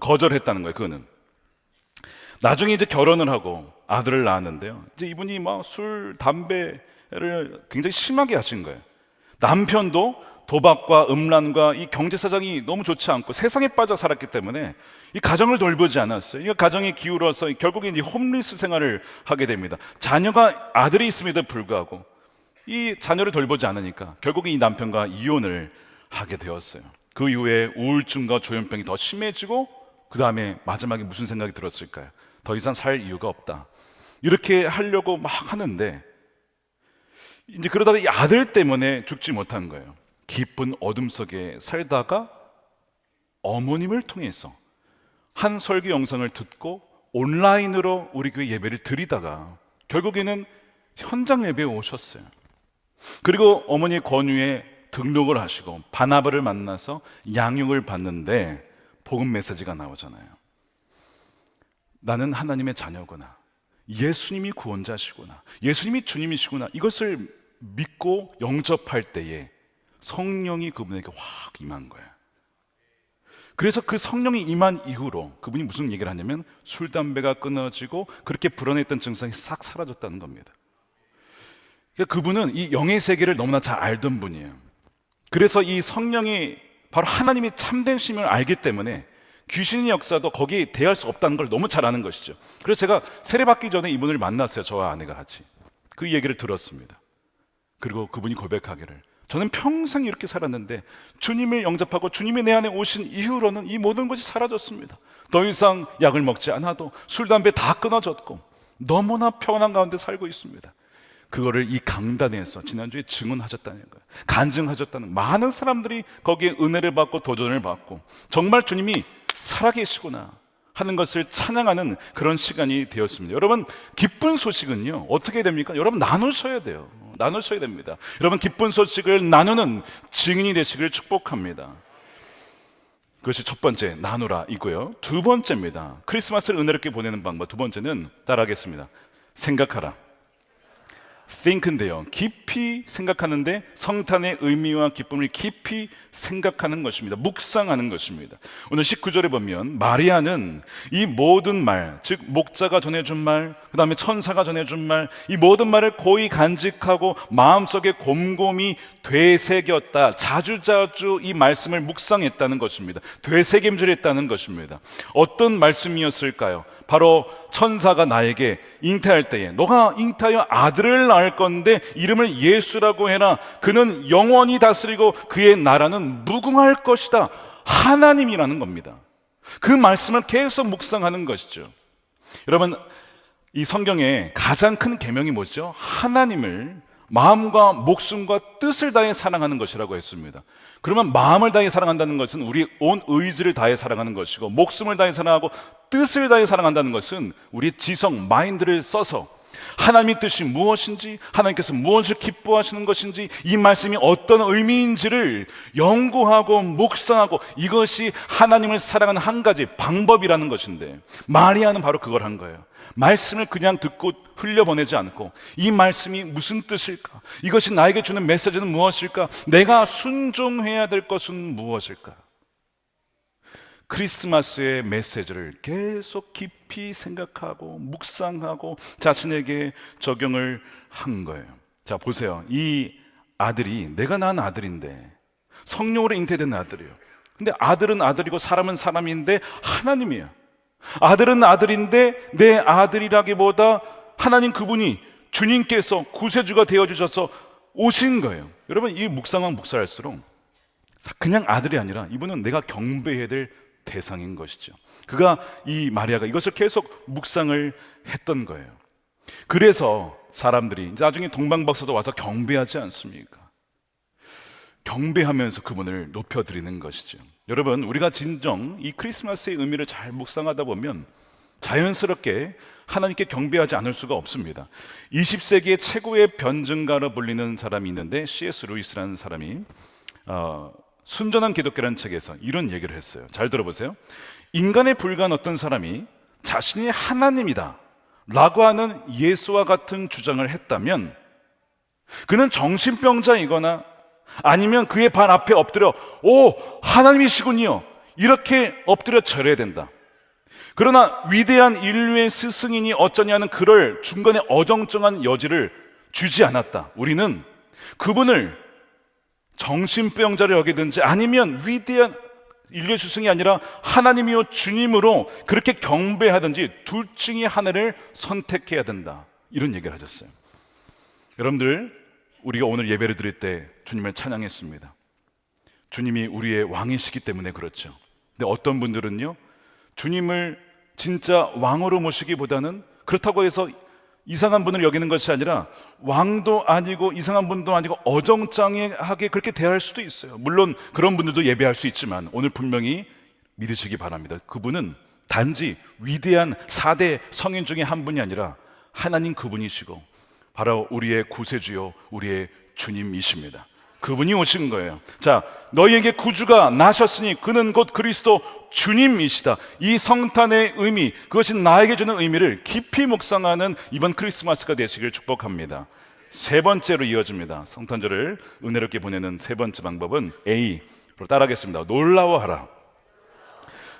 거절했다는 거예요. 그거는. 나중에 이제 결혼을 하고 아들을 낳았는데요, 이제 이분이 막 술, 담배를 굉장히 심하게 하신 거예요. 남편도 도박과 음란과 이 경제 사정이 너무 좋지 않고 세상에 빠져 살았기 때문에 이 가정을 돌보지 않았어요. 이 가정이 기울어서 결국에 이제 홈리스 생활을 하게 됩니다. 자녀가 아들이 있음에도 불구하고 이 자녀를 돌보지 않으니까 결국에 이 남편과 이혼을 하게 되었어요. 그 이후에 우울증과 조현병이 더 심해지고, 그 다음에 마지막에 무슨 생각이 들었을까요? 더 이상 살 이유가 없다. 이렇게 하려고 막 하는데, 이제 그러다가 이 아들 때문에 죽지 못한 거예요. 깊은 어둠 속에 살다가 어머님을 통해서 한 설교 영상을 듣고 온라인으로 우리 교회 예배를 드리다가 결국에는 현장 예배에 오셨어요. 그리고 어머니의 권유에 등록을 하시고 바나바를 만나서 양육을 받는데 복음 메시지가 나오잖아요. 나는 하나님의 자녀구나, 예수님이 구원자시구나, 예수님이 주님이시구나, 이것을 믿고 영접할 때에 성령이 그분에게 확 임한 거예요. 그래서 그 성령이 임한 이후로 그분이 무슨 얘기를 하냐면 술, 담배가 끊어지고 그렇게 불안했던 증상이 싹 사라졌다는 겁니다. 그러니까 그분은 이 영의 세계를 너무나 잘 알던 분이에요. 그래서 이 성령이 바로 하나님의 참된 신을 알기 때문에 귀신의 역사도 거기에 대할 수 없다는 걸 너무 잘 아는 것이죠. 그래서 제가 세례받기 전에 이분을 만났어요. 저와 아내가 같이. 그 얘기를 들었습니다. 그리고 그분이 고백하기를, 저는 평생 이렇게 살았는데 주님을 영접하고 주님이 내 안에 오신 이후로는 이 모든 것이 사라졌습니다. 더 이상 약을 먹지 않아도 술, 담배 다 끊어졌고 너무나 평안한 가운데 살고 있습니다. 그거를 이 강단에서 지난주에 증언하셨다는 거예요. 간증하셨다는, 많은 사람들이 거기에 은혜를 받고 도전을 받고 정말 주님이 살아계시구나 하는 것을 찬양하는 그런 시간이 되었습니다. 여러분, 기쁜 소식은요 어떻게 됩니까? 여러분, 나누셔야 돼요. 나누셔야 됩니다. 여러분, 기쁜 소식을 나누는 증인이 되시길 축복합니다. 그것이 첫 번째, 나누라 이고요. 두 번째입니다. 크리스마스를 은혜롭게 보내는 방법. 두 번째는 따라하겠습니다. 생각하라. think인데요, 깊이 생각하는데 성탄의 의미와 기쁨을 깊이 생각하는 것입니다. 묵상하는 것입니다. 오늘 19절에 보면 마리아는 이 모든 말, 즉 목자가 전해준 말, 그 다음에 천사가 전해준 말, 이 모든 말을 고이 간직하고 마음속에 곰곰이 되새겼다. 자주자주 이 말씀을 묵상했다는 것입니다. 되새김질했다는 것입니다. 어떤 말씀이었을까요? 바로 천사가 나에게 잉태할 때에 너가 잉태하여 아들을 낳을 건데 이름을 예수라고 해라. 그는 영원히 다스리고 그의 나라는 무궁할 것이다. 하나님이라는 겁니다. 그 말씀을 계속 묵상하는 것이죠. 여러분, 이 성경의 가장 큰 계명이 뭐죠? 하나님을 마음과 목숨과 뜻을 다해 사랑하는 것이라고 했습니다. 그러면 마음을 다해 사랑한다는 것은 우리 온 의지를 다해 사랑하는 것이고, 목숨을 다해 사랑하고 뜻을 다해 사랑한다는 것은 우리의 지성, 마인드를 써서 하나님의 뜻이 무엇인지, 하나님께서 무엇을 기뻐하시는 것인지, 이 말씀이 어떤 의미인지를 연구하고 묵상하고, 이것이 하나님을 사랑하는 한 가지 방법이라는 것인데, 마리아는 바로 그걸 한 거예요. 말씀을 그냥 듣고 흘려보내지 않고 이 말씀이 무슨 뜻일까? 이것이 나에게 주는 메시지는 무엇일까? 내가 순종해야 될 것은 무엇일까? 크리스마스의 메시지를 계속 깊이 생각하고 묵상하고 자신에게 적용을 한 거예요. 자, 보세요. 이 아들이 내가 낳은 아들인데, 성령으로 잉태된 아들이에요. 근데 아들은 아들이고 사람은 사람인데 하나님이야. 아들은 아들인데 내 아들이라기보다 하나님 그분이 주님께서 구세주가 되어주셔서 오신 거예요. 여러분, 이 묵상한 묵살할수록 그냥 아들이 아니라 이분은 내가 경배해야 될 대상인 것이죠. 그가, 이 마리아가 이것을 계속 묵상을 했던 거예요. 그래서 사람들이 나중에 동방박사도 와서 경배하지 않습니까? 경배하면서 그분을 높여드리는 것이죠. 여러분, 우리가 진정 이 크리스마스의 의미를 잘 묵상하다 보면 자연스럽게 하나님께 경배하지 않을 수가 없습니다. 20세기의 최고의 변증가로 불리는 사람이 있는데, C.S. 루이스라는 사람이 순전한 기독교라는 책에서 이런 얘기를 했어요. 잘 들어보세요. 인간에 불과한 어떤 사람이 자신이 하나님이다 라고 하는 예수와 같은 주장을 했다면 그는 정신병자이거나 아니면 그의 발 앞에 엎드려 오, 하나님이시군요, 이렇게 엎드려 절해야 된다. 그러나 위대한 인류의 스승이니 어쩌냐는 그럴 중간에 어정쩡한 여지를 주지 않았다. 우리는 그분을 정신병자를 여기든지 아니면 위대한 인류의 스승이 아니라 하나님이요 주님으로 그렇게 경배하든지 둘 중에 하나를 선택해야 된다. 이런 얘기를 하셨어요. 여러분들, 우리가 오늘 예배를 드릴 때 주님을 찬양했습니다. 주님이 우리의 왕이시기 때문에 그렇죠. 근데 어떤 분들은요, 주님을 진짜 왕으로 모시기보다는 그렇다고 해서 이상한 분을 여기는 것이 아니라 왕도 아니고 이상한 분도 아니고 어정쩡하게 그렇게 대할 수도 있어요. 물론 그런 분들도 예배할 수 있지만 오늘 분명히 믿으시기 바랍니다. 그분은 단지 위대한 4대 성인 중에 한 분이 아니라 하나님 그분이시고 바로 우리의 구세주요 우리의 주님이십니다. 그분이 오신 거예요. 자, 너희에게 구주가 나셨으니 그는 곧 그리스도 주님이시다. 이 성탄의 의미, 그것이 나에게 주는 의미를 깊이 묵상하는 이번 크리스마스가 되시길 축복합니다. 세 번째로 이어집니다. 성탄절을 은혜롭게 보내는 세 번째 방법은 A로 따라하겠습니다. 놀라워하라.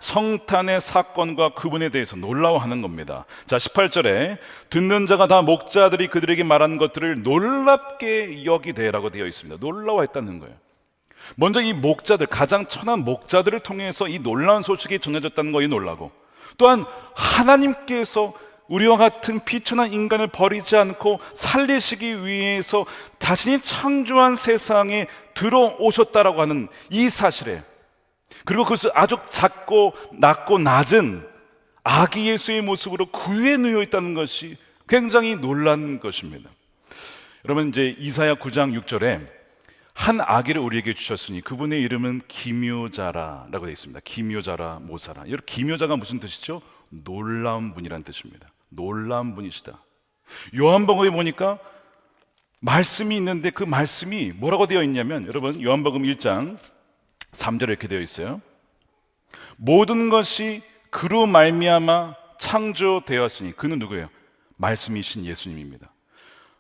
성탄의 사건과 그분에 대해서 놀라워하는 겁니다. 자, 18절에 듣는 자가 다 목자들이 그들에게 말한 것들을 놀랍게 여기되라고 되어 있습니다. 놀라워했다는 거예요. 먼저 이 목자들, 가장 천한 목자들을 통해서 이 놀라운 소식이 전해졌다는 것이 놀라고, 또한 하나님께서 우리와 같은 비천한 인간을 버리지 않고 살리시기 위해서 자신이 창조한 세상에 들어오셨다라고 하는 이 사실에, 그리고 그것을 아주 작고 낮고 낮은 아기 예수의 모습으로 구유에 누워 있다는 것이 굉장히 놀란 것입니다. 여러분, 이제 이사야 9장 6절에 한 아기를 우리에게 주셨으니 그분의 이름은 기묘자라라고 되어 있습니다. 기묘자라 모사라. 여러분, 기묘자가 무슨 뜻이죠? 놀라운 분이란 뜻입니다. 놀라운 분이시다. 요한복음에 보니까 말씀이 있는데 그 말씀이 뭐라고 되어 있냐면, 여러분, 요한복음 1장 3절에 이렇게 되어 있어요. 모든 것이 그로 말미암아 창조되었으니 그는 누구예요? 말씀이신 예수님입니다.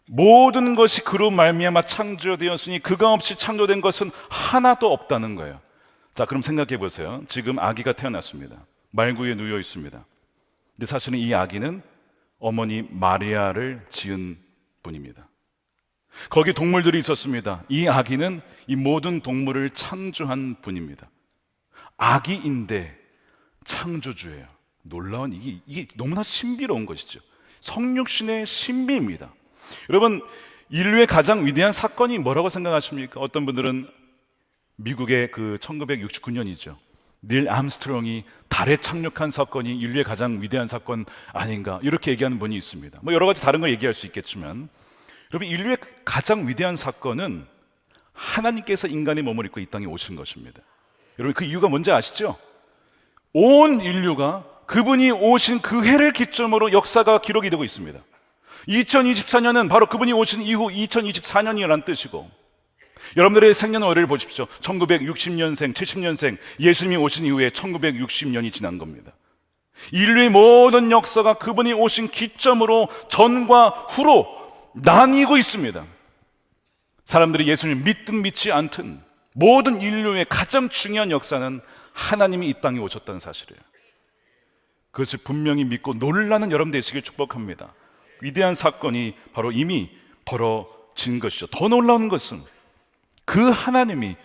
모든 것이 그로 말미암아 창조되었으니 그가 없이 창조된 것은 하나도 없다는 거예요. 자, 그럼 생각해 보세요. 지금 아기가 태어났습니다. 말구에 누워 있습니다. 근데 사실은 이 아기는 어머니 마리아를 지은 분입니다. 거기 동물들이 있었습니다. 이 아기는 이 모든 동물을 창조한 분입니다. 아기인데 창조주예요. 놀라운 이게 너무나 신비로운 것이죠. 성육신의 신비입니다. 여러분, 인류의 가장 위대한 사건이 뭐라고 생각하십니까? 어떤 분들은 미국의 그 1969년이죠. 닐 암스트롱이 달에 착륙한 사건이 인류의 가장 위대한 사건 아닌가 이렇게 얘기하는 분이 있습니다. 뭐 여러 가지 다른 걸 얘기할 수 있겠지만, 여러분, 인류의 가장 위대한 사건은 하나님께서 인간의 몸을 입고 이 땅에 오신 것입니다. 여러분, 그 이유가 뭔지 아시죠? 온 인류가 그분이 오신 그 해를 기점으로 역사가 기록이 되고 있습니다. 2024년은 바로 그분이 오신 이후 2024년이라는 뜻이고, 여러분들의 생년월일을 보십시오. 1960년생, 70년생, 예수님이 오신 이후에 1960년이 지난 겁니다. 인류의 모든 역사가 그분이 오신 기점으로 전과 후로 나뉘고 있습니다. 사람들이 예수님을 믿든 믿지 않든 모든 인류의 가장 중요한 역사는 하나님이 이 땅에 오셨다는 사실이에요. 그것을 분명히 믿고 놀라는 여러분 되시길 축복합니다. 위대한 사건이 바로 이미 벌어진 것이죠. 더 놀라운 것은 그 하나님이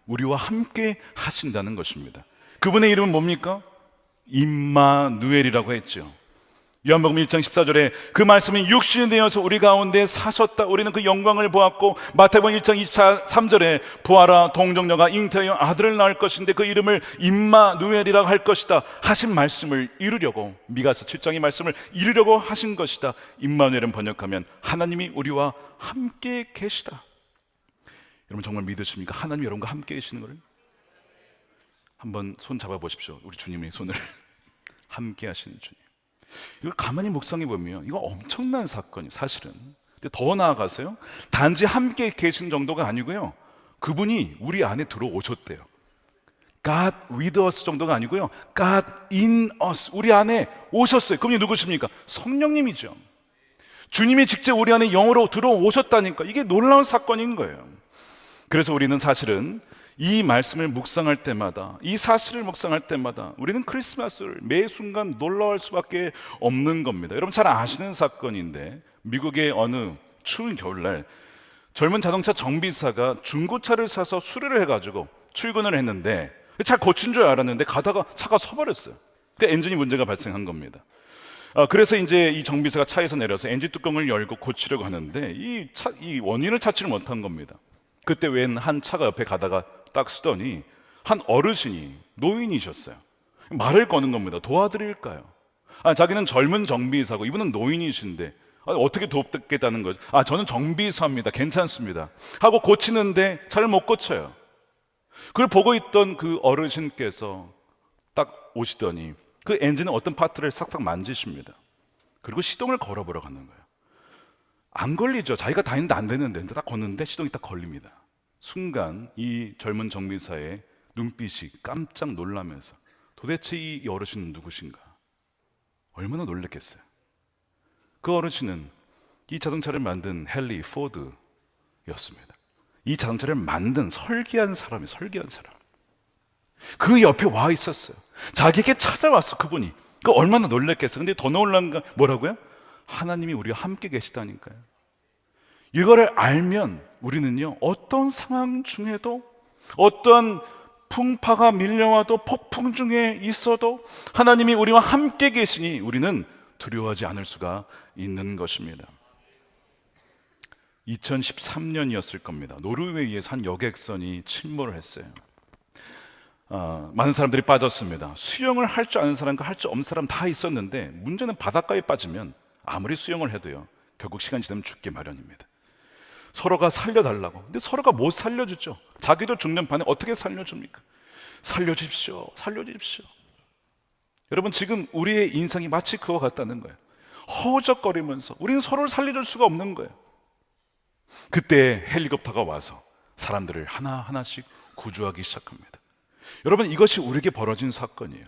우리와 함께 하신다는 것입니다. 그분의 이름은 뭡니까? 임마누엘이라고 했죠. 요한복음 1장 14절에 그 말씀이 육신이 되어서 우리 가운데 사셨다. 우리는 그 영광을 보았고, 마태복음 1장 23절에 부하라 동정녀가 잉태하여 아들을 낳을 것인데 그 이름을 임마누엘이라고 할 것이다 하신 말씀을 이루려고, 미가서 7장의 말씀을 이루려고 하신 것이다. 임마누엘은 번역하면 하나님이 우리와 함께 계시다. 여러분 정말 믿으십니까? 하나님이 여러분과 함께 계시는 것을? 한번 손 잡아 보십시오. 우리 주님의 손을. 함께 하시는 주님. 이걸 가만히 묵상해 보면 이거 엄청난 사건이에요, 사실은. 근데 더 나아가서요, 단지 함께 계신 정도가 아니고요, 그분이 우리 안에 들어오셨대요. God with us 정도가 아니고요, God in us, 우리 안에 오셨어요. 그분이 누구십니까? 성령님이죠. 주님이 직접 우리 안에 영으로 들어오셨다니까. 이게 놀라운 사건인 거예요. 그래서 우리는 사실은 이 말씀을 묵상할 때마다, 이 사실을 묵상할 때마다 우리는 크리스마스를 매 순간 놀라워할 수밖에 없는 겁니다. 여러분 잘 아시는 사건인데, 미국의 어느 추운 겨울날 젊은 자동차 정비사가 중고차를 사서 수리를 해가지고 출근을 했는데, 잘 고친 줄 알았는데 가다가 차가 서버렸어요. 그러니까 엔진이 문제가 발생한 겁니다. 그래서 이제 이 정비사가 차에서 내려서 엔진 뚜껑을 열고 고치려고 하는데 이 원인을 찾지를 못한 겁니다. 그때 웬 한 차가 옆에 가다가 딱 쓰더니 한 어르신이, 노인이셨어요. 말을 거는 겁니다. 도와드릴까요? 자기는 젊은 정비사고 이분은 노인이신데 어떻게 돕겠다는 거죠? 저는 정비사입니다. 괜찮습니다. 하고 고치는데 잘 못 고쳐요. 그걸 보고 있던 그 어르신께서 딱 오시더니 그 엔진의 어떤 파트를 싹싹 만지십니다. 그리고 시동을 걸어보라고 하는 거예요. 안 걸리죠. 자기가 다니는데 안 되는데. 근데 딱 걷는데 시동이 딱 걸립니다. 순간 이 젊은 정비사의 눈빛이 깜짝 놀라면서, 도대체 이 어르신은 누구신가? 얼마나 놀랐겠어요. 그 어르신은 이 자동차를 만든 헨리 포드였습니다. 이 자동차를 만든 설계한 사람이, 설계한 사람. 그 옆에 와 있었어요. 자기에게 찾아왔어, 그분이. 그 얼마나 놀랐겠어요. 근데 더 놀란 건 뭐라고요? 하나님이 우리와 함께 계시다니까요. 이거를 알면 우리는요, 어떤 상황 중에도, 어떤 풍파가 밀려와도, 폭풍 중에 있어도 하나님이 우리와 함께 계시니 우리는 두려워하지 않을 수가 있는 것입니다. 2013년이었을 겁니다. 노르웨이에서 한 여객선이 침몰을 했어요. 많은 사람들이 빠졌습니다. 수영을 할 줄 아는 사람과 할 줄 없는 사람 다 있었는데, 문제는 바닷가에 빠지면 아무리 수영을 해도요, 결국 시간 지나면 죽기 마련입니다. 서로가 살려달라고. 근데 서로가 못 살려주죠. 자기도 죽는 판에 어떻게 살려줍니까? 살려주십시오, 살려주십시오. 여러분, 지금 우리의 인생이 마치 그와 같다는 거예요. 허우적거리면서 우리는 서로를 살려줄 수가 없는 거예요. 그때 헬리콥터가 와서 사람들을 하나하나씩 구조하기 시작합니다. 여러분, 이것이 우리에게 벌어진 사건이에요.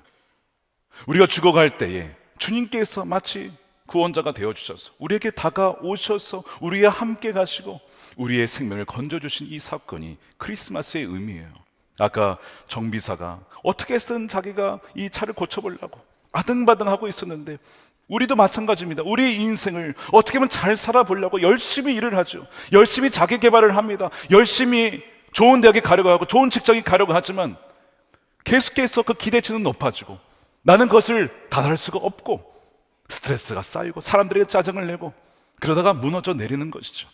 우리가 죽어갈 때에 주님께서 마치 구원자가 되어주셔서 우리에게 다가오셔서 우리와 함께 가시고 우리의 생명을 건져주신 이 사건이 크리스마스의 의미예요. 아까 정비사가 어떻게 해서든 자기가 이 차를 고쳐보려고 아등바등하고 있었는데, 우리도 마찬가지입니다. 우리의 인생을 어떻게 하면 잘 살아보려고 열심히 일을 하죠. 열심히 자기 개발을 합니다. 열심히 좋은 대학에 가려고 하고 좋은 직장에 가려고 하지만 계속해서 그 기대치는 높아지고 나는 그것을 다할 수가 없고 스트레스가 쌓이고 사람들에게 짜증을 내고 그러다가 무너져 내리는 것이죠.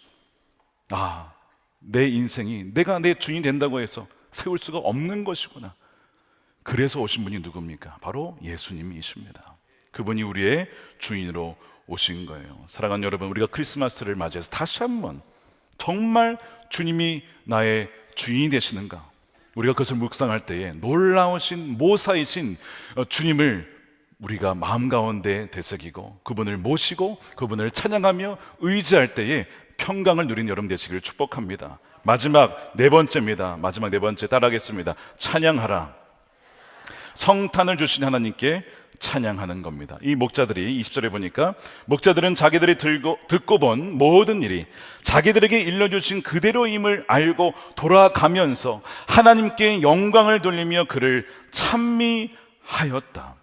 아, 내 인생이 내가 내 주인이 된다고 해서 세울 수가 없는 것이구나. 그래서 오신 분이 누굽니까? 바로 예수님이십니다. 그분이 우리의 주인으로 오신 거예요. 사랑하는 여러분, 우리가 크리스마스를 맞이해서 다시 한번 정말 주님이 나의 주인이 되시는가, 우리가 그것을 묵상할 때에 놀라우신 모사이신 주님을 우리가 마음 가운데 되새기고 그분을 모시고 그분을 찬양하며 의지할 때에 평강을 누린 여러분 되시기를 축복합니다. 마지막 네 번째입니다. 마지막 네 번째 따라하겠습니다. 찬양하라. 성탄을 주신 하나님께 찬양하는 겁니다. 이 목자들이 20절에 보니까 목자들은 자기들이 듣고 본 모든 일이 자기들에게 일러주신 그대로임을 알고 돌아가면서 하나님께 영광을 돌리며 그를 찬미하였다.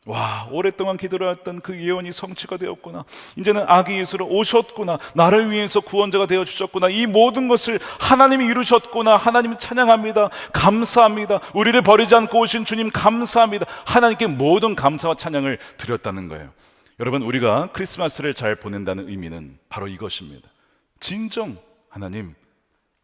와, 오랫동안 기도를 했던 그 예언이 성취가 되었구나. 이제는 아기 예수로 오셨구나. 나를 위해서 구원자가 되어주셨구나. 이 모든 것을 하나님이 이루셨구나. 하나님 찬양합니다. 감사합니다. 우리를 버리지 않고 오신 주님 감사합니다. 하나님께 모든 감사와 찬양을 드렸다는 거예요. 여러분, 우리가 크리스마스를 잘 보낸다는 의미는 바로 이것입니다. 진정 하나님,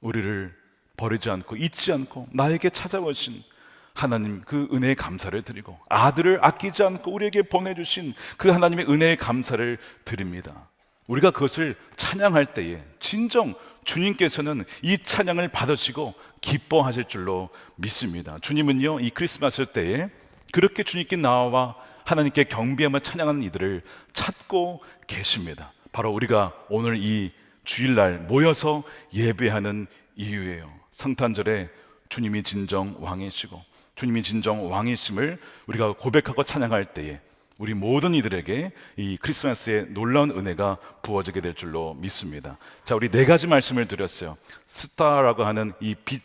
우리를 버리지 않고 잊지 않고 나에게 찾아오신 하나님, 그 은혜의 감사를 드리고 아들을 아끼지 않고 우리에게 보내주신 그 하나님의 은혜의 감사를 드립니다. 우리가 그것을 찬양할 때에 진정 주님께서는 이 찬양을 받으시고 기뻐하실 줄로 믿습니다. 주님은요, 이 크리스마스 때에 그렇게 주님께 나와 하나님께 경배하며 찬양하는 이들을 찾고 계십니다. 바로 우리가 오늘 이 주일날 모여서 예배하는 이유예요. 성탄절에 주님이 진정 왕이시고 주님이 진정 왕이심을 우리가 고백하고 찬양할 때에 우리 모든 이들에게 이 크리스마스의 놀라운 은혜가 부어지게 될 줄로 믿습니다. 자, 우리 네 가지 말씀을 드렸어요. 스타라고 하는 이 빛,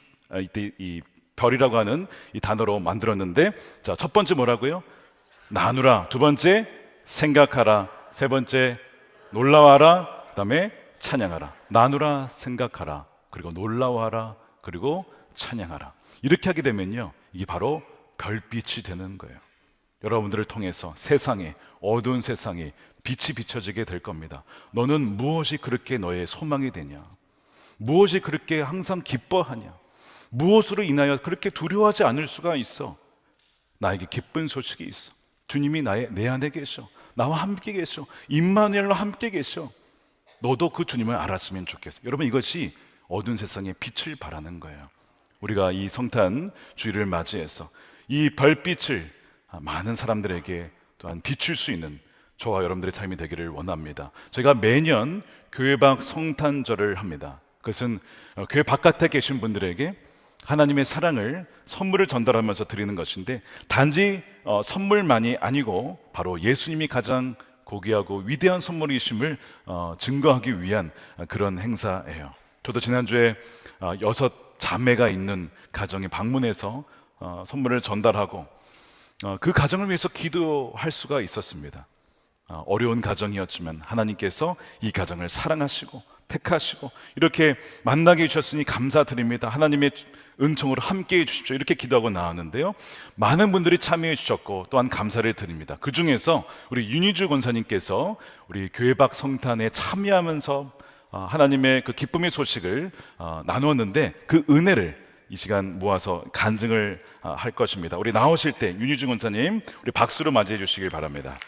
이 별이라고 하는 이 단어로 만들었는데, 자, 첫 번째 뭐라고요? 나누라. 두 번째 생각하라. 세 번째 놀라워하라. 그다음에 찬양하라. 나누라, 생각하라, 그리고 놀라워하라, 그리고 찬양하라. 이렇게 하게 되면요, 이게 바로 별빛이 되는 거예요. 여러분들을 통해서 세상에, 어두운 세상에 빛이 비춰지게 될 겁니다. 너는 무엇이 그렇게 너의 소망이 되냐? 무엇이 그렇게 항상 기뻐하냐? 무엇으로 인하여 그렇게 두려워하지 않을 수가 있어? 나에게 기쁜 소식이 있어. 주님이 내 안에 계셔. 나와 함께 계셔. 임마누엘로 함께 계셔. 너도 그 주님을 알았으면 좋겠어. 여러분, 이것이 어두운 세상에 빛을 발하는 거예요. 우리가 이 성탄 주일을 맞이해서 이 별빛을 많은 사람들에게 또한 비출 수 있는 저와 여러분들의 삶이 되기를 원합니다. 저희가 매년 교회 밖 성탄절을 합니다. 그것은 교회 바깥에 계신 분들에게 하나님의 사랑을, 선물을 전달하면서 드리는 것인데, 단지 선물만이 아니고 바로 예수님이 가장 고귀하고 위대한 선물이심을 증거하기 위한 그런 행사예요. 저도 지난주에 6 자매가 있는 가정에 방문해서 선물을 전달하고 그 가정을 위해서 기도할 수가 있었습니다. 어려운 가정이었지만 하나님께서 이 가정을 사랑하시고 택하시고 이렇게 만나게 해주셨으니 감사드립니다. 하나님의 은총으로 함께해 주십시오. 이렇게 기도하고 나왔는데요, 많은 분들이 참여해 주셨고 또한 감사를 드립니다. 그 중에서 우리 윤희주 권사님께서 우리 교회 밖 성탄에 참여하면서 하나님의 그 기쁨의 소식을 나누었는데, 그 은혜를 이 시간 모아서 간증을 할 것입니다. 우리 나오실 때 윤희주 권사님, 우리 박수로 맞이해 주시길 바랍니다.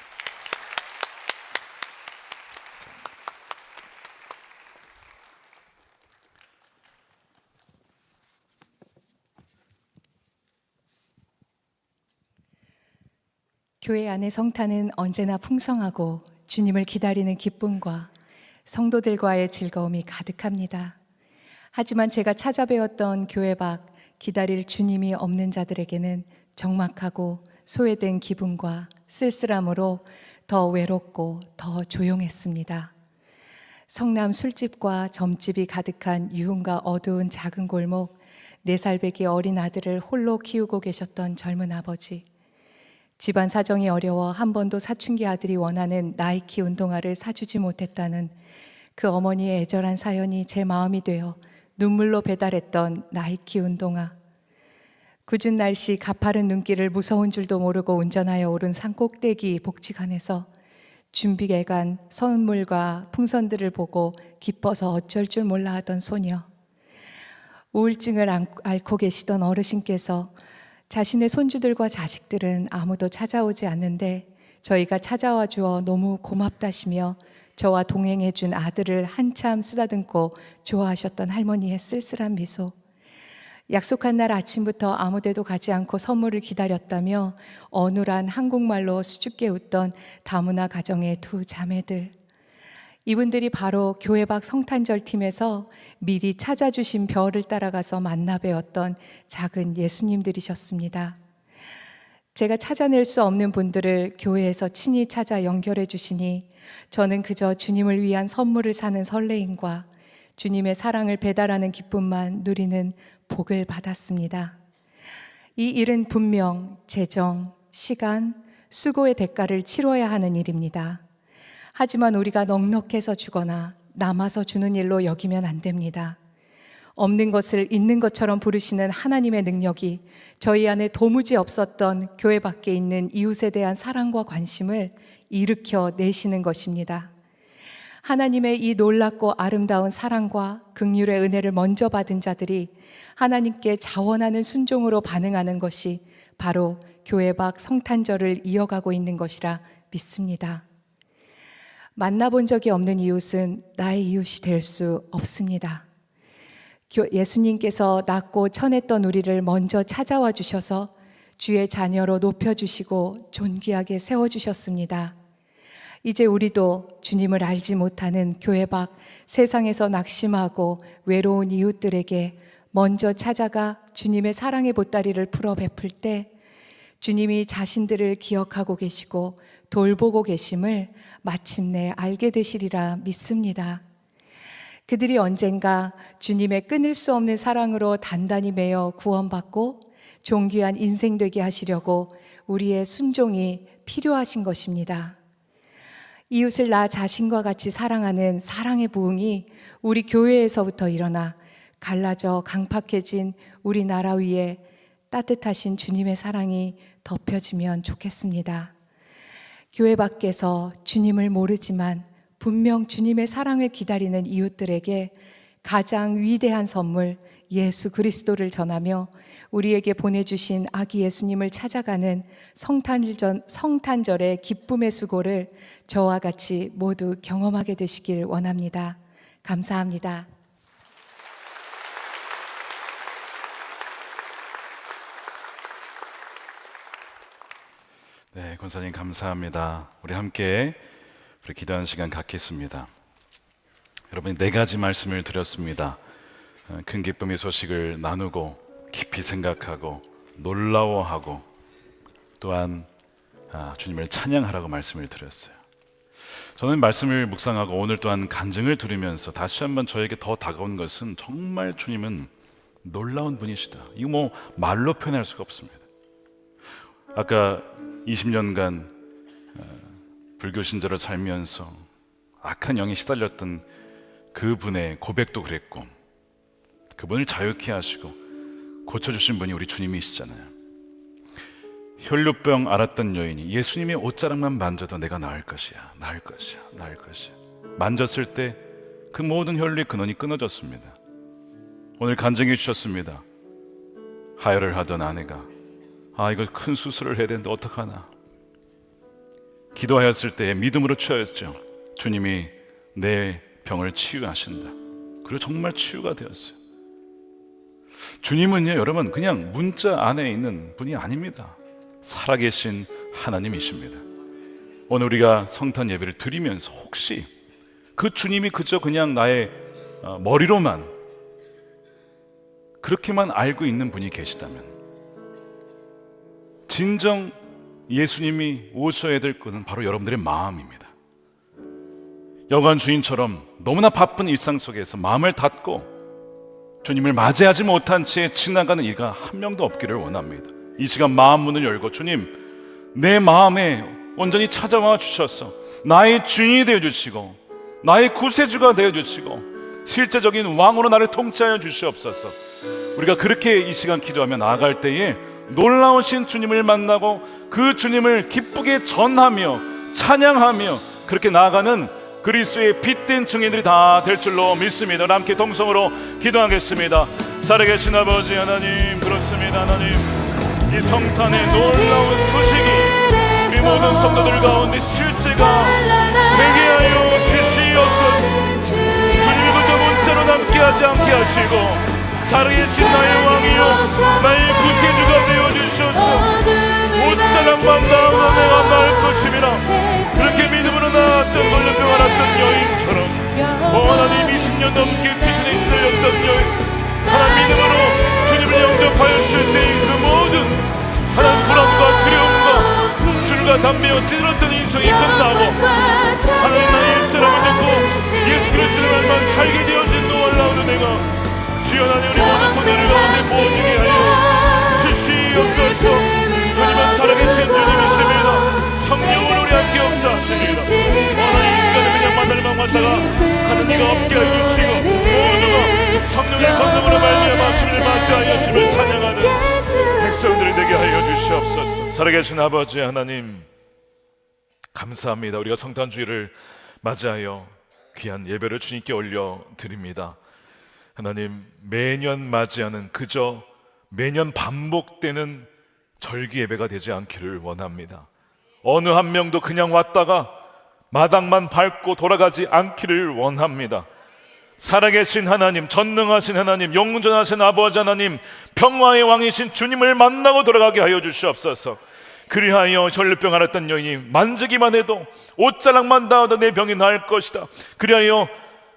교회 안의 성탄은 언제나 풍성하고 주님을 기다리는 기쁨과 성도들과의 즐거움이 가득합니다. 하지만 제가 찾아뵈었던 교회 밖 기다릴 주님이 없는 자들에게는 적막하고 소외된 기분과 쓸쓸함으로 더 외롭고 더 조용했습니다. 성남 술집과 점집이 가득한 유흥과 어두운 작은 골목, 4살배기 어린 아들을 홀로 키우고 계셨던 젊은 아버지, 집안 사정이 어려워 한 번도 사춘기 아들이 원하는 나이키 운동화를 사주지 못했다는 그 어머니의 애절한 사연이 제 마음이 되어 눈물로 배달했던 나이키 운동화. 궂은 날씨 가파른 눈길을 무서운 줄도 모르고 운전하여 오른 산 꼭대기 복지관에서 준비해간 선물과 풍선들을 보고 기뻐서 어쩔 줄 몰라 하던 소녀. 우울증을 앓고 계시던 어르신께서 자신의 손주들과 자식들은 아무도 찾아오지 않는데 저희가 찾아와 주어 너무 고맙다시며 저와 동행해 준 아들을 한참 쓰다듬고 좋아하셨던 할머니의 쓸쓸한 미소. 약속한 날 아침부터 아무데도 가지 않고 선물을 기다렸다며 어눌한 한국말로 수줍게 웃던 다문화 가정의 2 자매들. 이분들이 바로 교회 밖 성탄절 팀에서 미리 찾아주신 별을 따라가서 만나 뵈었던 작은 예수님들이셨습니다. 제가 찾아낼 수 없는 분들을 교회에서 친히 찾아 연결해 주시니 저는 그저 주님을 위한 선물을 사는 설레임과 주님의 사랑을 배달하는 기쁨만 누리는 복을 받았습니다. 이 일은 분명 재정, 시간, 수고의 대가를 치러야 하는 일입니다. 하지만 우리가 넉넉해서 주거나 남아서 주는 일로 여기면 안 됩니다. 없는 것을 있는 것처럼 부르시는 하나님의 능력이 저희 안에 도무지 없었던 교회 밖에 있는 이웃에 대한 사랑과 관심을 일으켜 내시는 것입니다. 하나님의 이 놀랍고 아름다운 사랑과 긍휼의 은혜를 먼저 받은 자들이 하나님께 자원하는 순종으로 반응하는 것이 바로 교회 밖 성탄절을 이어가고 있는 것이라 믿습니다. 만나본 적이 없는 이웃은 나의 이웃이 될 수 없습니다. 예수님께서 낮고 천했던 우리를 먼저 찾아와 주셔서 주의 자녀로 높여주시고 존귀하게 세워주셨습니다. 이제 우리도 주님을 알지 못하는 교회 밖 세상에서 낙심하고 외로운 이웃들에게 먼저 찾아가 주님의 사랑의 보따리를 풀어 베풀 때 주님이 자신들을 기억하고 계시고 돌보고 계심을 마침내 알게 되시리라 믿습니다. 그들이 언젠가 주님의 끊을 수 없는 사랑으로 단단히 매여 구원받고 존귀한 인생 되게 하시려고 우리의 순종이 필요하신 것입니다. 이웃을 나 자신과 같이 사랑하는 사랑의 부흥이 우리 교회에서부터 일어나 갈라져 강팍해진 우리나라 위에 따뜻하신 주님의 사랑이 덮여지면 좋겠습니다. 교회 밖에서 주님을 모르지만 분명 주님의 사랑을 기다리는 이웃들에게 가장 위대한 선물 예수 그리스도를 전하며 우리에게 보내주신 아기 예수님을 찾아가는 성탄절의 기쁨의 수고를 저와 같이 모두 경험하게 되시길 원합니다. 감사합니다. 네, 권사님 감사합니다. 우리 함께 기도하는 시간 갖겠습니다. 여러분, 4가지 말씀을 드렸습니다. 큰 기쁨의 소식을 나누고 깊이 생각하고 놀라워하고 또한 주님을 찬양하라고 말씀을 드렸어요. 저는 말씀을 묵상하고 오늘 또한 간증을 들으면서 다시 한번 저에게 더 다가온 것은 정말 주님은 놀라운 분이시다. 이거 뭐 말로 표현할 수가 없습니다. 아까 20년간 불교 신자로 살면서 악한 영에 시달렸던 그분의 고백도 그랬고 그분을 자유케 하시고 고쳐주신 분이 우리 주님이시잖아요. 혈루병 앓았던 여인이 예수님의 옷자락만 만져도 내가 나을 것이야, 나을 것이야, 나을 것이야. 만졌을 때 그 모든 혈루의 근원이 끊어졌습니다. 오늘 간증해 주셨습니다. 하혈을 하던 아내가 이거 큰 수술을 해야 되는데 어떡하나. 기도하였을 때 믿음으로 취하였죠. 주님이 내 병을 치유하신다. 그리고 정말 치유가 되었어요. 주님은요, 여러분, 그냥 문자 안에 있는 분이 아닙니다. 살아계신 하나님이십니다. 오늘 우리가 성탄 예배를 드리면서 혹시 그 주님이 그저 그냥 나의 머리로만 그렇게만 알고 있는 분이 계시다면, 진정 예수님이 오셔야 될 것은 바로 여러분들의 마음입니다. 여관 주인처럼 너무나 바쁜 일상 속에서 마음을 닫고 주님을 맞이하지 못한 채 지나가는 이가 한 명도 없기를 원합니다. 이 시간 마음 문을 열고, 주님, 내 마음에 온전히 찾아와 주셔서 나의 주인이 되어주시고 나의 구세주가 되어주시고 실제적인 왕으로 나를 통치하여 주시옵소서. 우리가 그렇게 이 시간 기도하며 나아갈 때에 놀라우신 주님을 만나고 그 주님을 기쁘게 전하며 찬양하며 그렇게 나아가는 그리스도의 빛된 증인들이 다 될 줄로 믿습니다. 함께 동성으로 기도하겠습니다. 살아계신 아버지 하나님, 그렇습니다. 하나님, 이 성탄의 놀라운 소식이 우리 모든 성도들 가운데 실제가 되게 하여 주시옵소서. 주님이 그저 문자로 남게 하지 않게 하시고 살아계신 나의 왕이요 나의 구세주가 되어주셔서 옷자락만 닿으면 내가 나을 것임이라. 그렇게 믿음으로 나았던 걸려병 앓았던 여인처럼 하나님 20년 넘게 귀신에 휘둘렸던 여인, 하나님 믿음으로 주님을 영접하였을 때의 그 모든 하나님 불안과 두려움과 술과 담배와 찌들었던 인생이 끝나고 하나님 나의 옛사람을 듣고 예수 그리스도를만 살게 되어진 놀라운 은혜가 주여 하나님 우리 모든 손해를 가운데 보여지게 하여 주시옵소서. 주님은 살아계신 주님이십니다. 성령으로 우리 함께 역사하십니다. 하나님 이 시간에 그냥 만날만 왔다가 가는 이가 없게 해주시고 모두가 성령의 권능으로 말미암아 주님을 맞이하여 주님을 찬양하는 백성들이 되게 하여 주시옵소서. 살아계신 아버지 하나님, 감사합니다. 우리가 성탄주일을 맞이하여 귀한 예배를 주님께 올려드립니다. 하나님, 매년 맞이하는 그저 매년 반복되는 절기 예배가 되지 않기를 원합니다. 어느 한 명도 그냥 왔다가 마당만 밟고 돌아가지 않기를 원합니다. 살아계신 하나님, 전능하신 하나님, 영존하신 아버지 하나님, 평화의 왕이신 주님을 만나고 돌아가게 하여 주시옵소서. 그리하여 전류병 앓았던 여인이 만지기만 해도 옷자락만 닿아도 내 병이 나을 것이다. 그리하여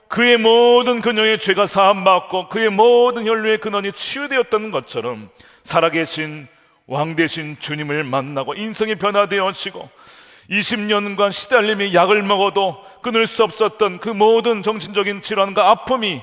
그의 모든 그녀의 죄가 사함받고 그의 모든 혈류의 근원이 치유되었던 것처럼 살아계신 왕 되신 주님을 만나고 인생이 변화되어지고 20년간 시달림의 약을 먹어도 끊을 수 없었던 그 모든 정신적인 질환과 아픔이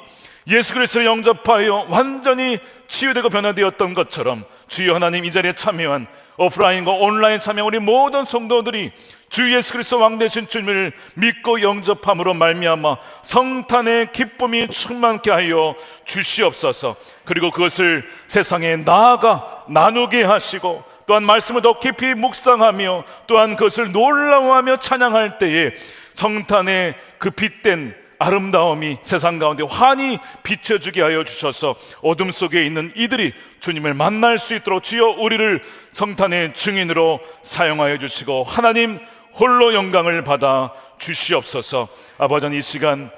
예수 그리스도를 영접하여 완전히 치유되고 변화되었던 것처럼 주여 하나님, 이 자리에 참여한 오프라인과 온라인 참여 우리 모든 성도들이 주 예수 그리스도 왕 되신 주님을 믿고 영접함으로 말미암아 성탄의 기쁨이 충만케 하여 주시옵소서. 그리고 그것을 세상에 나아가 나누게 하시고 또한 말씀을 더 깊이 묵상하며 또한 그것을 놀라워하며 찬양할 때에 성탄의 그 빛된 아름다움이 세상 가운데 환히 비춰주게 하여 주셔서 어둠 속에 있는 이들이 주님을 만날 수 있도록 주여 우리를 성탄의 증인으로 사용하여 주시고 하나님 홀로 영광을 받아 주시옵소서. 아버지, 이 시간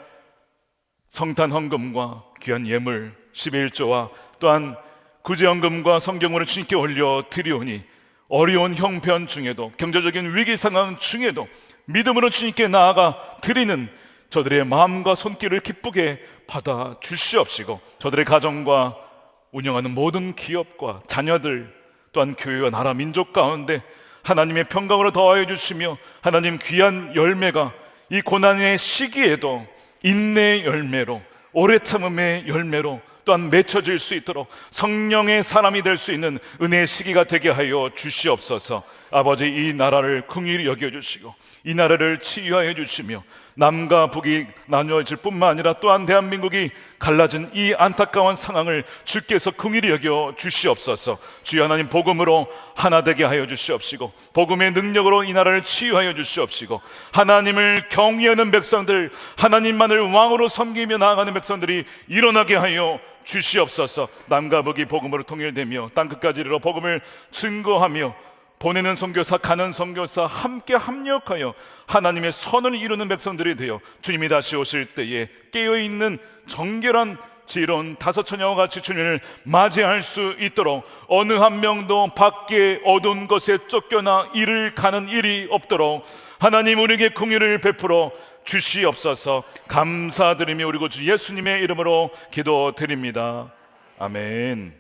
성탄 헌금과 귀한 예물 11조와 또한 구제헌금과 성경으로 주님께 올려 드리오니 어려운 형편 중에도 경제적인 위기 상황 중에도 믿음으로 주님께 나아가 드리는 저들의 마음과 손길을 기쁘게 받아 주시옵시고 저들의 가정과 운영하는 모든 기업과 자녀들 또한 교회와 나라 민족 가운데 하나님의 평강으로 더하여 주시며 하나님 귀한 열매가 이 고난의 시기에도 인내의 열매로 오래 참음의 열매로 또한 맺혀질 수 있도록 성령의 사람이 될 수 있는 은혜의 시기가 되게 하여 주시옵소서. 아버지, 이 나라를 긍휼히 여겨주시고 이 나라를 치유하여 주시며 남과 북이 나누어질 뿐만 아니라 또한 대한민국이 갈라진 이 안타까운 상황을 주께서 긍휼히 여겨 주시옵소서. 주여 하나님, 복음으로 하나 되게 하여 주시옵시고 복음의 능력으로 이 나라를 치유하여 주시옵시고 하나님을 경외하는 백성들, 하나님만을 왕으로 섬기며 나아가는 백성들이 일어나게 하여 주시옵소서. 남과 북이 복음으로 통일되며 땅끝까지 이르러 복음을 증거하며 보내는 선교사, 가는 선교사 함께 합력하여 하나님의 선을 이루는 백성들이 되어 주님이 다시 오실 때에 깨어있는 정결한 지혜로운 다섯 처녀와 같이 주님을 맞이할 수 있도록 어느 한 명도 밖에 어두운 것에 쫓겨나 이를 가는 일이 없도록 하나님 우리에게 긍휼을 베풀어 주시옵소서. 감사드리며 우리 구주 예수님의 이름으로 기도드립니다. 아멘.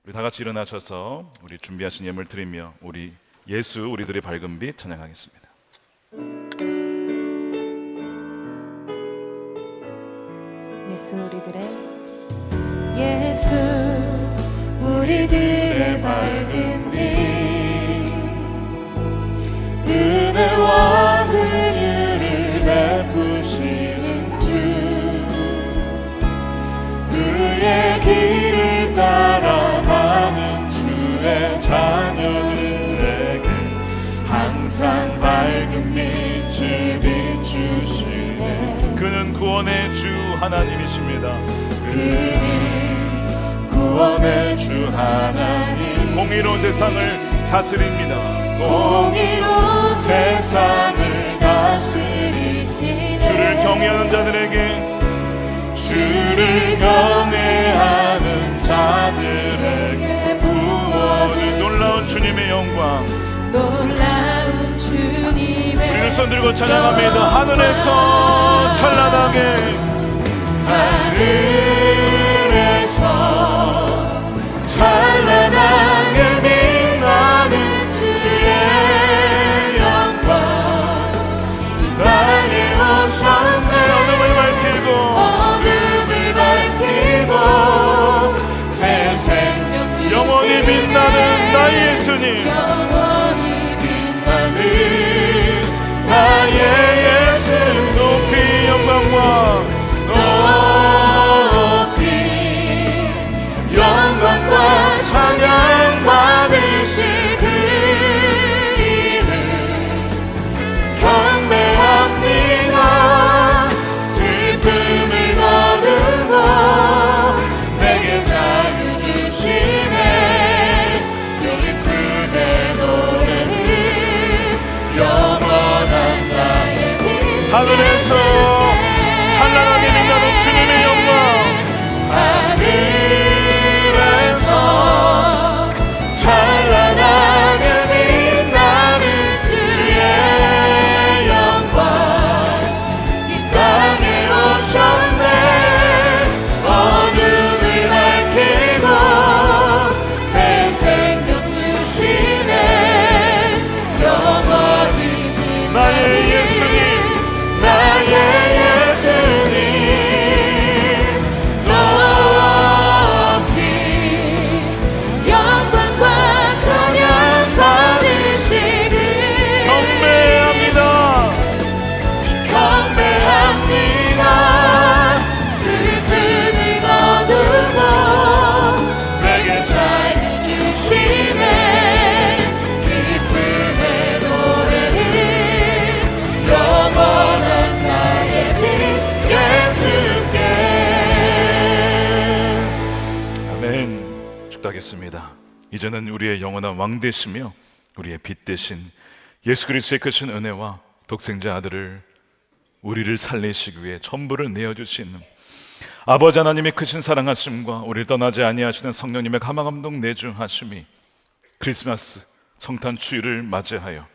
우리 다 같이 일어나셔서 우리 준비하신 예물 드리며 우리 예수 우리들의 밝은 빛 찬양하겠습니다. 예수 우리들의 밝은 빛, 은혜와 긍휼을 베푸시는 주, 그의 길을 따라가는 주의 자녀들에게 항상 밝은 빛을 비추시네. 그는 구원의 주 하나님이십니다. 그는 구원의 주 하나님, 공의로 세상을 다스립니다. 공의로 세상을 다스리시네. 주를 경외하는 자들에게, 주를 경외하는 자들에게 부어주시네. 놀라운 주님의 영광, 놀라운 주님의 우리를 손들고 찬양합니다. 하늘에서 찬란하게, 하늘에서 찬란하게 빛나는 주의 영광, 이 땅에 오셨네. 어둠을 밝히고 새 생명 주시네. 영원히 빛나는 나의 예수님, 영원히 빛나는 나의 예수, 높이 영광과 영광과 찬양 받으실 그 이름 경배합니다. 슬픔을 거두고 내게 자유 주시네. 기쁨의 노래를 영원한 나의 빛. 하늘에서 찬란하게 빛나는 주님의 영광, 하늘에서 찬란하게 빛나는 주의 영광, 이 땅에 오셨네. 어둠을 밝히고 새 생명 주시네. 영원히 빛나는 나의 예수님, 나의 예수님, 높이 영광과 찬양 받으시길 경배합니다. 경배합니다. 슬픔을 거두고 내게 자유 주시네. 기쁨의 노래를 영원한 나의 빛 예수께. 아멘. 축도하겠습니다. 이제는 우리의 영원한 왕 되시며 우리의 빛 되신 예수 그리스도의 크신 은혜와 독생자 아들을 우리를 살리시기 위해 전부를 내어주신 아버지 하나님의 크신 사랑하심과 우리를 떠나지 아니하시는 성령님의 가마감동 내주하심이 크리스마스 성탄 주일을 맞이하여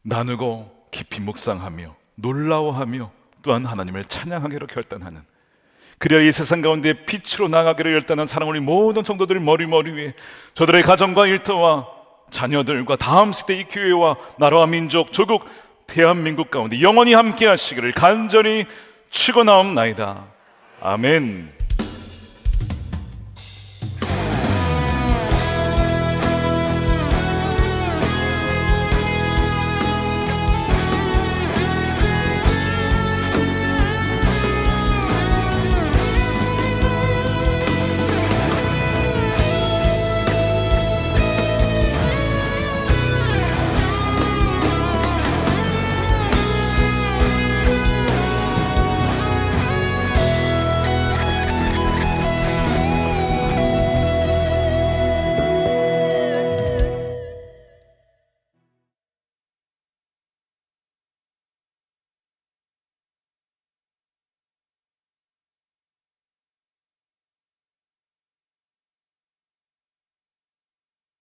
나누고 깊이 묵상하며 놀라워하며 또한 하나님을 찬양하기로 결단하는, 그래야 이 세상 가운데 빛으로 나가기로 결단한 사랑하는 우리 모든 성도들 머리 위에 저들의 가정과 일터와 자녀들과 다음 세대 이 교회와 나라와 민족 조국 대한민국 가운데 영원히 함께 하시기를 간절히 축원하옵나이다. 아멘.